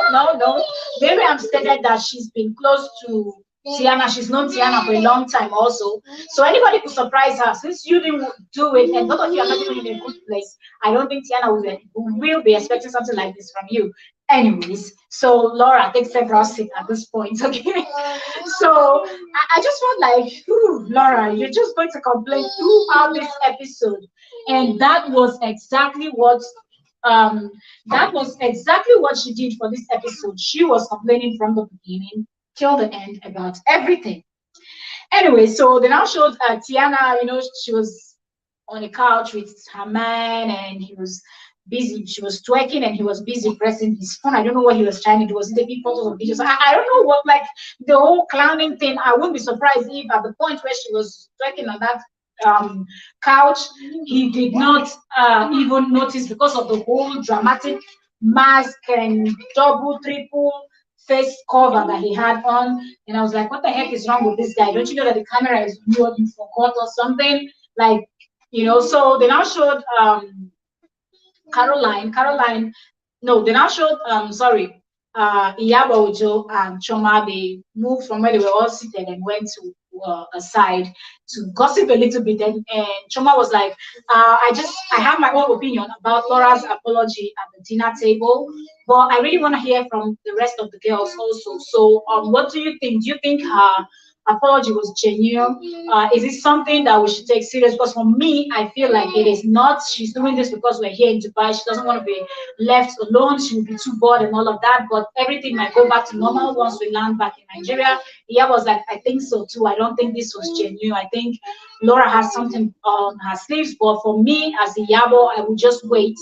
Miriam stated that she's been close to Tiana. She's known Tiana for a long time also. So anybody could surprise her. Since you didn't do it and both of you are not even in a good place, I don't think Tiana will be expecting something like this from you. Anyways, so Laura takes several seats at this point, okay? So I just felt like, Laura, you're just going to complain throughout this episode. And that was exactly what she did for this episode. She was complaining from the beginning till the end about everything. Anyway, so they now showed Tiana, she was on a couch with her man, and he was busy. She was twerking, and he was busy pressing his phone. I don't know what he was trying to do. Was he taking photos of videos? I don't know what, like the whole clowning thing. I wouldn't be surprised if at the point where she was twerking on that couch, he did not even notice, because of the whole dramatic mask and double, triple face cover that he had on. And I was like, what the heck is wrong with this guy? Don't you know that the camera is on you forgot or something? Like, so they now showed Caroline, no, they now showed Iyabo Ojo and Choma. They moved from where they were all seated and went to aside to gossip a little bit. And Choma was like, I have my own opinion about Laura's apology at the dinner table, but I really want to hear from the rest of the girls also. So, what do you think? Do you think her apology was genuine? Is it something that we should take serious? Because for me, I feel like it is not. She's doing this because we're here in Dubai. She doesn't want to be left alone. She will be too bored and all of that. But everything might go back to normal once we land back in Nigeria. Yeah, was like, I think so too. I don't think this was genuine. I think Laura has something on her sleeves. But for me, as a Yabo, I would just wait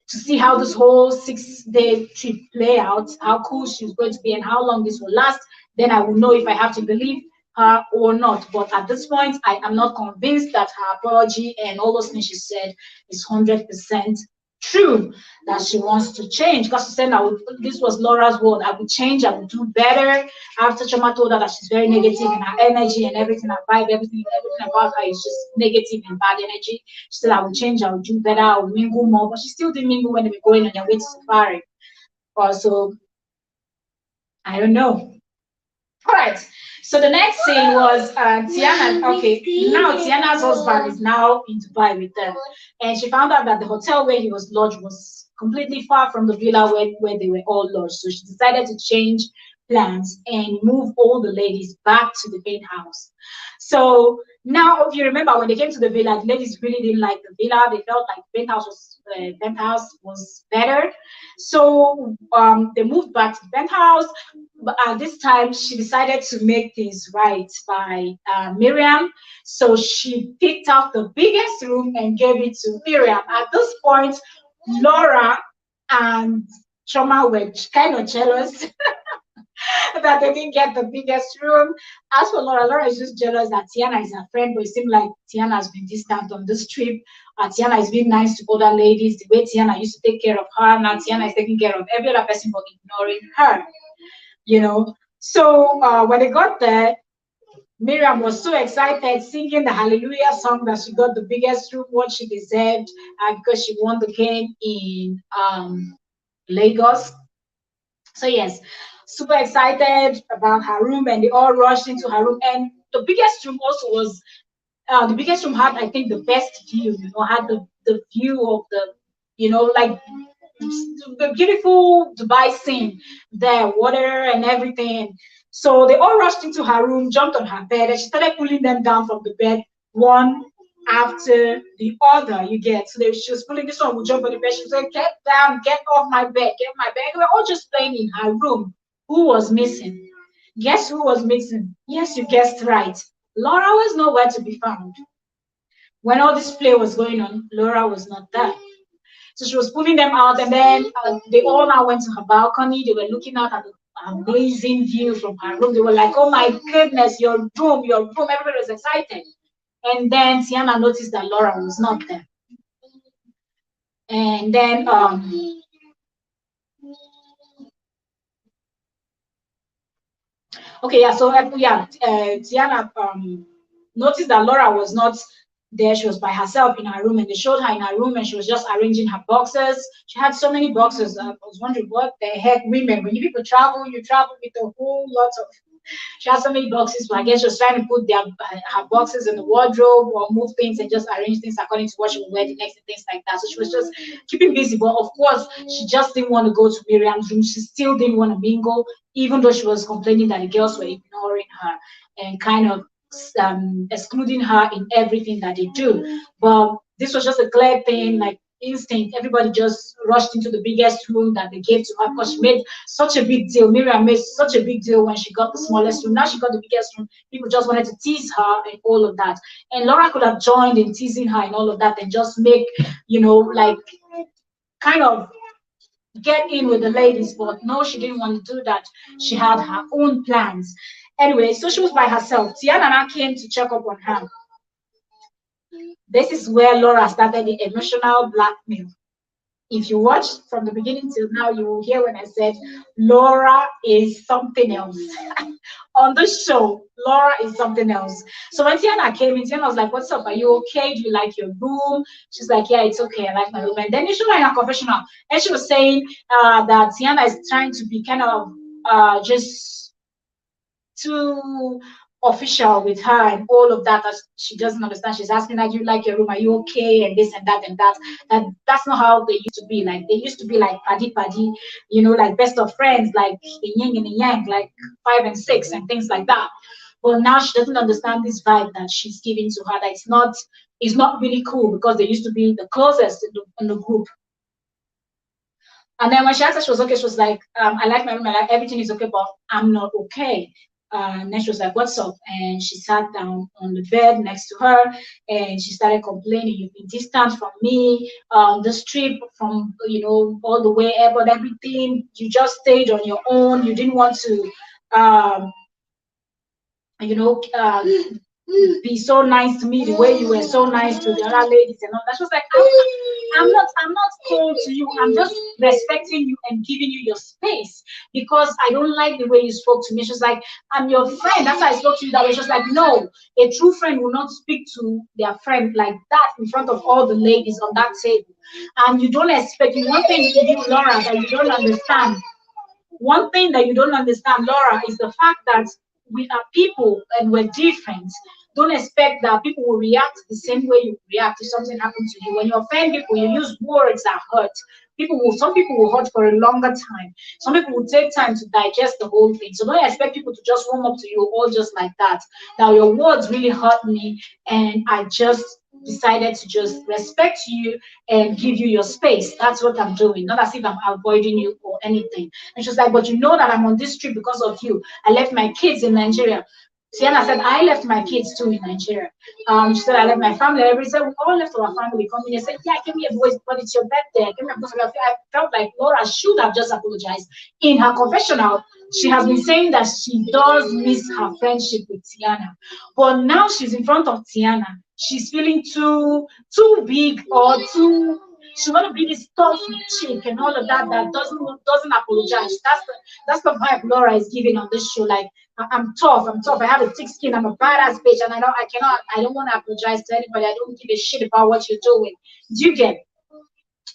to see how this whole 6-day trip play out, how cool she's going to be, and how long this will last. Then I will know if I have to believe her or not. But at this point, I am not convinced that her apology and all those things she said is 100% true, that she wants to change. Because she said, this was Laura's word, I would change, I would do better. After Choma told her that she's very negative in her energy and everything, her vibe, everything about her is just negative and bad energy. She said, I will change, I will do better, I will mingle more. But she still didn't mingle when they were going on their way to safari. So, I don't know. All right. So the next scene was Tiana. Okay, now Tiana's husband is now in Dubai with them, and she found out that the hotel where he was lodged was completely far from the villa where they were all lodged. So she decided to change plans and move all the ladies back to the penthouse. So now, if you remember, when they came to the villa, the ladies really didn't like the villa. They felt like the penthouse was better. So they moved back to the penthouse. But at this time, she decided to make things right by Miriam. So she picked out the biggest room and gave it to Miriam. At this point, Laura and Choma were kind of jealous that they didn't get the biggest room. As for Laura, Laura is just jealous that Tiana is her friend, but it seemed like Tiana has been distant on this trip. Tiana is being nice to other ladies. The way Tiana used to take care of her, now Tiana is taking care of every other person but ignoring her. So when they got there, Miriam was so excited, singing the Hallelujah song that she got the biggest room, what she deserved, because she won the game in Lagos. So yes, super excited about her room, and they all rushed into her room. And the biggest room also was the biggest room had, I think, the best view. Had the view of like the beautiful Dubai scene, the water and everything. So they all rushed into her room, jumped on her bed, and she started pulling them down from the bed, one after the other. You get, so she was pulling this one, would jump on the bed. She said, "Get down, get off my bed, get my bed." We were all just playing in her room. Who was missing? Guess who was missing? Yes, you guessed right. Laura was nowhere to be found. When all this play was going on, Laura was not there. So she was pulling them out, and then they all now went to her balcony. They were looking out at the amazing view from her room. They were like, "Oh my goodness, your room, your room." Everybody was excited. And then Tiana noticed that Laura was not there. And then okay, yeah, so Tiana noticed that Laura was not there. She was by herself in her room, and they showed her in her room, and she was just arranging her boxes. She had so many boxes. I was wondering, what the heck, women, when you people travel, you travel with a whole lot of. She had so many boxes, but I guess she was trying to put her boxes in the wardrobe or move things and just arrange things according to what she would wear the next and things like that. So she was just keeping busy. But of course, she just didn't want to go to Miriam's room. She still didn't want to mingle, even though she was complaining that the girls were ignoring her and kind of excluding her in everything that they do. But this was just a clear thing, like instinct. Everybody just rushed into the biggest room that they gave to her because she made such a big deal. Miriam made such a big deal when she got the smallest room. Now she got the biggest room. People just wanted to tease her and all of that. And Laura could have joined in teasing her and all of that and just make, like kind of get in with the ladies. But no, she didn't want to do that. She had her own plans. Anyway, so she was by herself. Tiana now came to check up on her. This is where Laura started the emotional blackmail. If you watch from the beginning till now, you will hear when I said Laura is something else. On this show, Laura is something else. So when Tiana came in, Tiana was like, "What's up? Are you okay? Do you like your room?" She's like, "Yeah, it's okay. I like my room." And then she went in her confessional, and she was saying that Tiana is trying to be kind of just to official with her and all of that. As she doesn't understand, she's asking her, "Do you like your room? Are you okay?" And this and that and that. And that's not how they used to be. Like they used to be like paddy paddy, like best of friends, like the yin and the yang, like 5 and 6 and things like that. But now she doesn't understand this vibe that she's giving to her. That it's not really cool because they used to be the closest in the group. And then when she asked her, she was okay. She was like, I like my room. I like everything is okay, but I'm not okay. And then she was like, what's up? And she sat down on the bed next to her and she started complaining, you've been distant from me, this trip from, all the way airport, everything. You just stayed on your own. You didn't want to, um, you know, uh, be so nice to me the way you were so nice to the other ladies and all that. She was like, I'm not cold to you. I'm just respecting you and giving you your space because I don't like the way you spoke to me. She was like, I'm your friend. That's why I spoke to you that way. She was like, no, a true friend will not speak to their friend like that in front of all the ladies on that table. And you don't expect one thing you, Laura, that you don't understand. One thing that you don't understand, Laura, is the fact that we are people and we're different. Don't expect that people will react the same way you react if something happens to you. When you offend people, you use words that hurt. Some people will hurt for a longer time. Some people will take time to digest the whole thing. So don't expect people to just warm up to you all just like that. Now your words really hurt me, and I just decided to just respect you and give you your space. That's what I'm doing. Not as if I'm avoiding you or anything. And she's like, but you know that I'm on this trip because of you. I left my kids in Nigeria. Sienna said, I left my kids too in Nigeria. She said, I left my family. Everybody said, we all left our family. Come in and said, yeah, I came here, boys, but it's your birthday. I came here because I felt like Laura should have just apologized. In her confessional, she has been saying that she does miss her friendship with Tiana. But now she's in front of Tiana. She's feeling too big or too she want to be this tough chick and all of that that doesn't apologize. That's the vibe Laura is giving on this show. Like I'm tough. I'm tough. I have a thick skin. I'm a badass bitch, and I don't want to apologize to anybody. I don't give a shit about what you're doing. Do you get?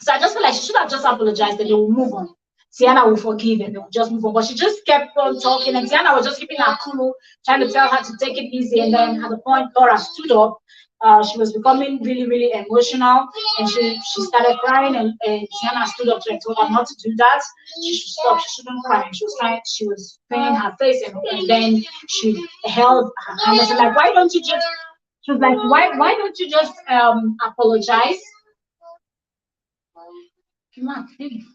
So I just feel like she should have just apologized and they will move on. Tiana will forgive and they will just move on. But she just kept on talking, and Tiana was just keeping her cool, trying to tell her to take it easy. And then at the point Laura stood up, she was becoming really, really emotional, and she started crying. And Tiana stood up to her and told her not to do that. She should stop. She shouldn't cry. And she was crying. She was painting her face, and then she held her hand and said, like, why don't you just? She was like, why don't you just apologize? Come on, baby.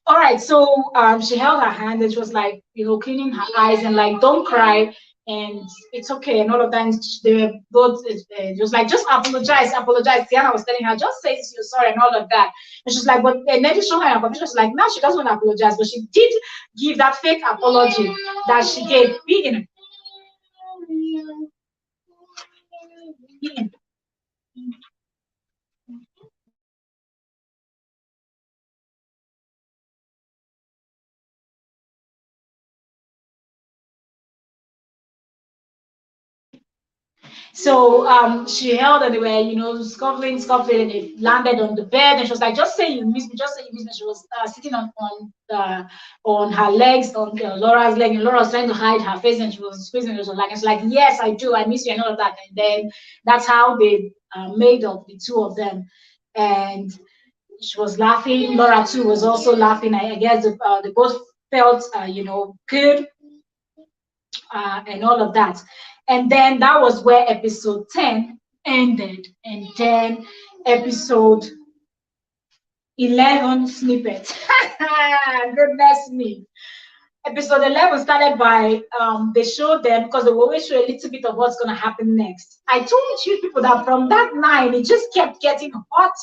All right, so she held her hand and she was like, cleaning her eyes and like, don't cry, and it's okay, and all of that. And they were both, it was like, just apologize, apologize. Tiana was telling her, just say you're sorry and all of that. And she's like, but and then she showed her confusion. She's like, now she doesn't want to apologize, but she did give that fake apology that she gave. So she held and they were, scuffling, and they landed on the bed. And she was like, "Just say you miss me, just say you miss me." She was sitting on her legs, on Laura's leg, and Laura was trying to hide her face, and she was squeezing. It was like, it's like, "Yes, I do. I miss you," and all of that. And then that's how they made up the two of them. And she was laughing. Laura too was also laughing. I guess they both felt, good and all of that. And then that was where episode 10 ended. And then episode 11 snippet. Goodness me. Episode 11 started by they showed them, because they will always show a little bit of what's going to happen next. I told you people that from that night, it just kept getting hot,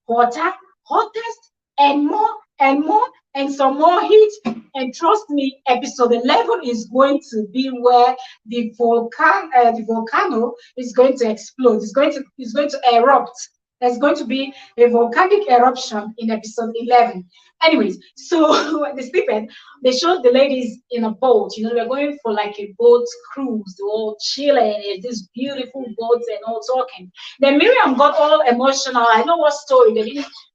hotter, hottest, and more and more, and some more heat. And trust me, episode 11 is going to be where the volcano is going to explode. It's going to erupt. There's going to be a volcanic eruption in episode 11. Anyways, so the snippet, they showed the ladies in a boat. You know, they were going for like a boat cruise. They were all chilling in these beautiful boats and all talking. Then Miriam got all emotional. I know what story.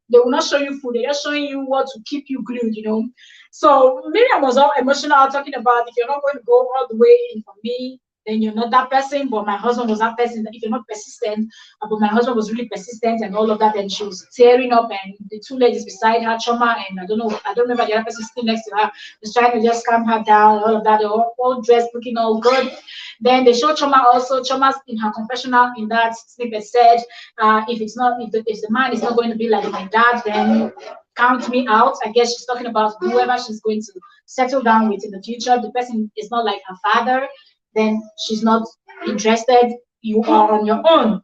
They will not show you food. They're just showing you what to keep you glued, you know. So Miriam was all emotional, talking about, if you're not going to go all the way in for me, then you're not that person. But my husband was that person. If you're not persistent, but my husband was really persistent and all of that. And she was tearing up, and the two ladies beside her, Choma, and I don't remember the other person sitting next to her, was trying to just calm her down, all of that. They were all dressed, looking all good. Then they showed Choma also. Choma's in her confessional in that snippet said, if the man is not going to be like my dad, then count me out. I guess she's talking about whoever she's going to settle down with in the future. The person is not like her father, then she's not interested. You are on your own.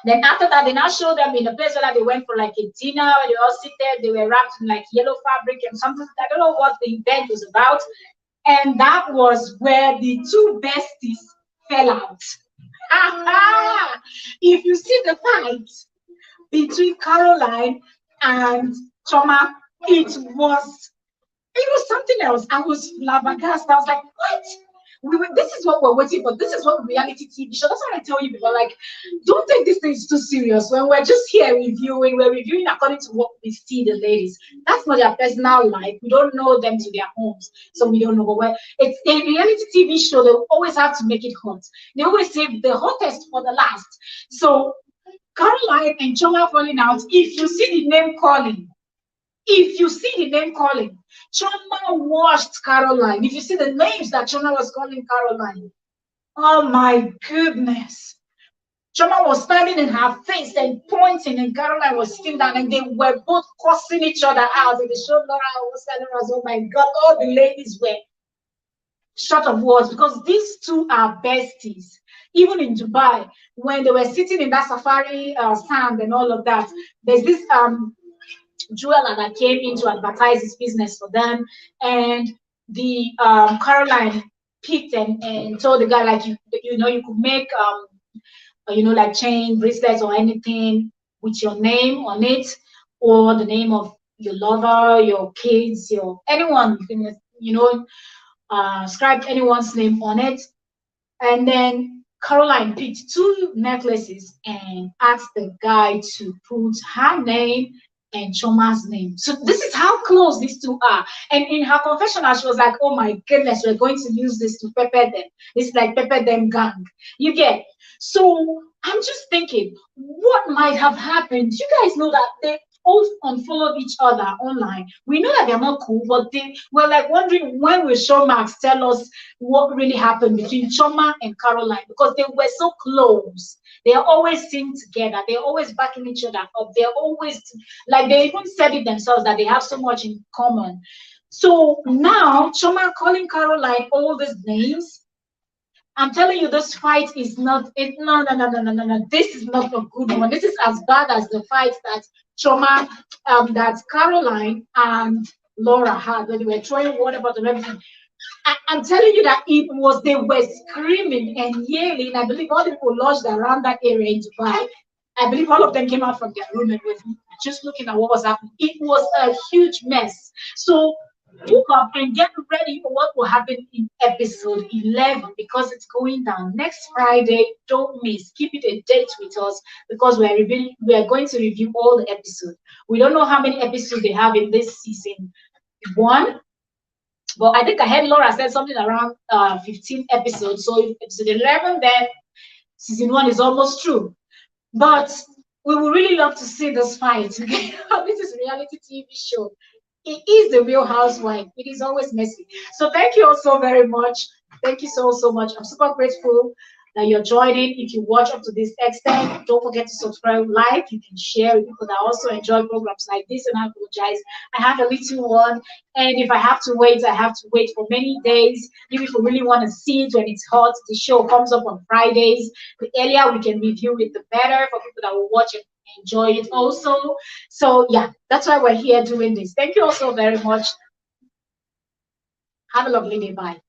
Then after that, they now show them in a place where they went for like a dinner, where they all sit there, they were wrapped in like yellow fabric and something. I don't know what the event was about. And that was where the two besties fell out. If you see the fight between Caroline and Choma, it was something else. I was flabbergasted. I was like, what? This is what we're waiting for. This is what reality TV show. That's what I tell you before. Like, don't take these things too serious. When we're just here reviewing, we're reviewing according to what we see the ladies. That's not their personal life. We don't know them to their homes, so we don't know. But it's a reality TV show, they always have to make it hot. They always save the hottest for the last. So Caroline and Choma falling out. If you see the name calling, Choma washed Caroline. If you see the names that Choma was calling Caroline, oh my goodness. Choma was standing in her face and pointing, and Caroline was sitting down, and they were both cursing each other out. And they showed Laura was standing as, oh my God, all the ladies were short of words because these two are besties. Even in Dubai, when they were sitting in that safari sand and all of that, there's this jeweler that came in to advertise his business for them, and the Caroline picked and told the guy, like, you know, you could make like chain bracelets or anything with your name on it, or the name of your lover, your kids, your anyone. You can, scribe anyone's name on it. And then Caroline picked two necklaces and asked the guy to put her name and Choma's name. So this is how close these two are. And in her confessional, she was like, oh my goodness, we're going to use this to pepper them. It's like pepper them gang. You get? So I'm just thinking, what might have happened? You guys know that they all unfollowed each other online. We know that they're not cool, but they were like wondering, when will Showmax tell us what really happened between Choma and Caroline, because they were so close. They're always seen together. They're always backing each other up. They're always, like, they even said it themselves that they have so much in common. So now Choma calling Caroline all these names. I'm telling you, this fight is not it. No. This is not a good one. This is as bad as the fight that Choma, that Caroline and Laura had when they were throwing water bottle and everything. I'm telling you that they were screaming and yelling. I believe all the people lodged around that area in Dubai. I believe all of them came out from their room and were just looking at what was happening. It was a huge mess. So book up and get ready for what will happen in episode 11, because it's going down next Friday. Don't miss. Keep it a date with us, because we are going to review all the episodes. We don't know how many episodes they have in this season 1. But I think I heard Laura said something around 15 episodes. So if episode 11, then season 1 is almost through. But we would really love to see this fight. Okay? This is a reality TV show. It is the Real Housewife. It is always messy. So thank you all so very much. Thank you so much. I'm super grateful that you're joining. If you watch up to this extent, don't forget to subscribe, like. You can share with people that also enjoy programs like this. And I apologize, I have a little one, and if I have to wait, I have to wait for many days. If you really want to see it when it's hot, the show comes up on Fridays. The earlier we can review it, the better for people that will watch it, enjoy it also. So yeah, that's why we're here doing this. Thank you all so very much. Have a lovely day. Bye.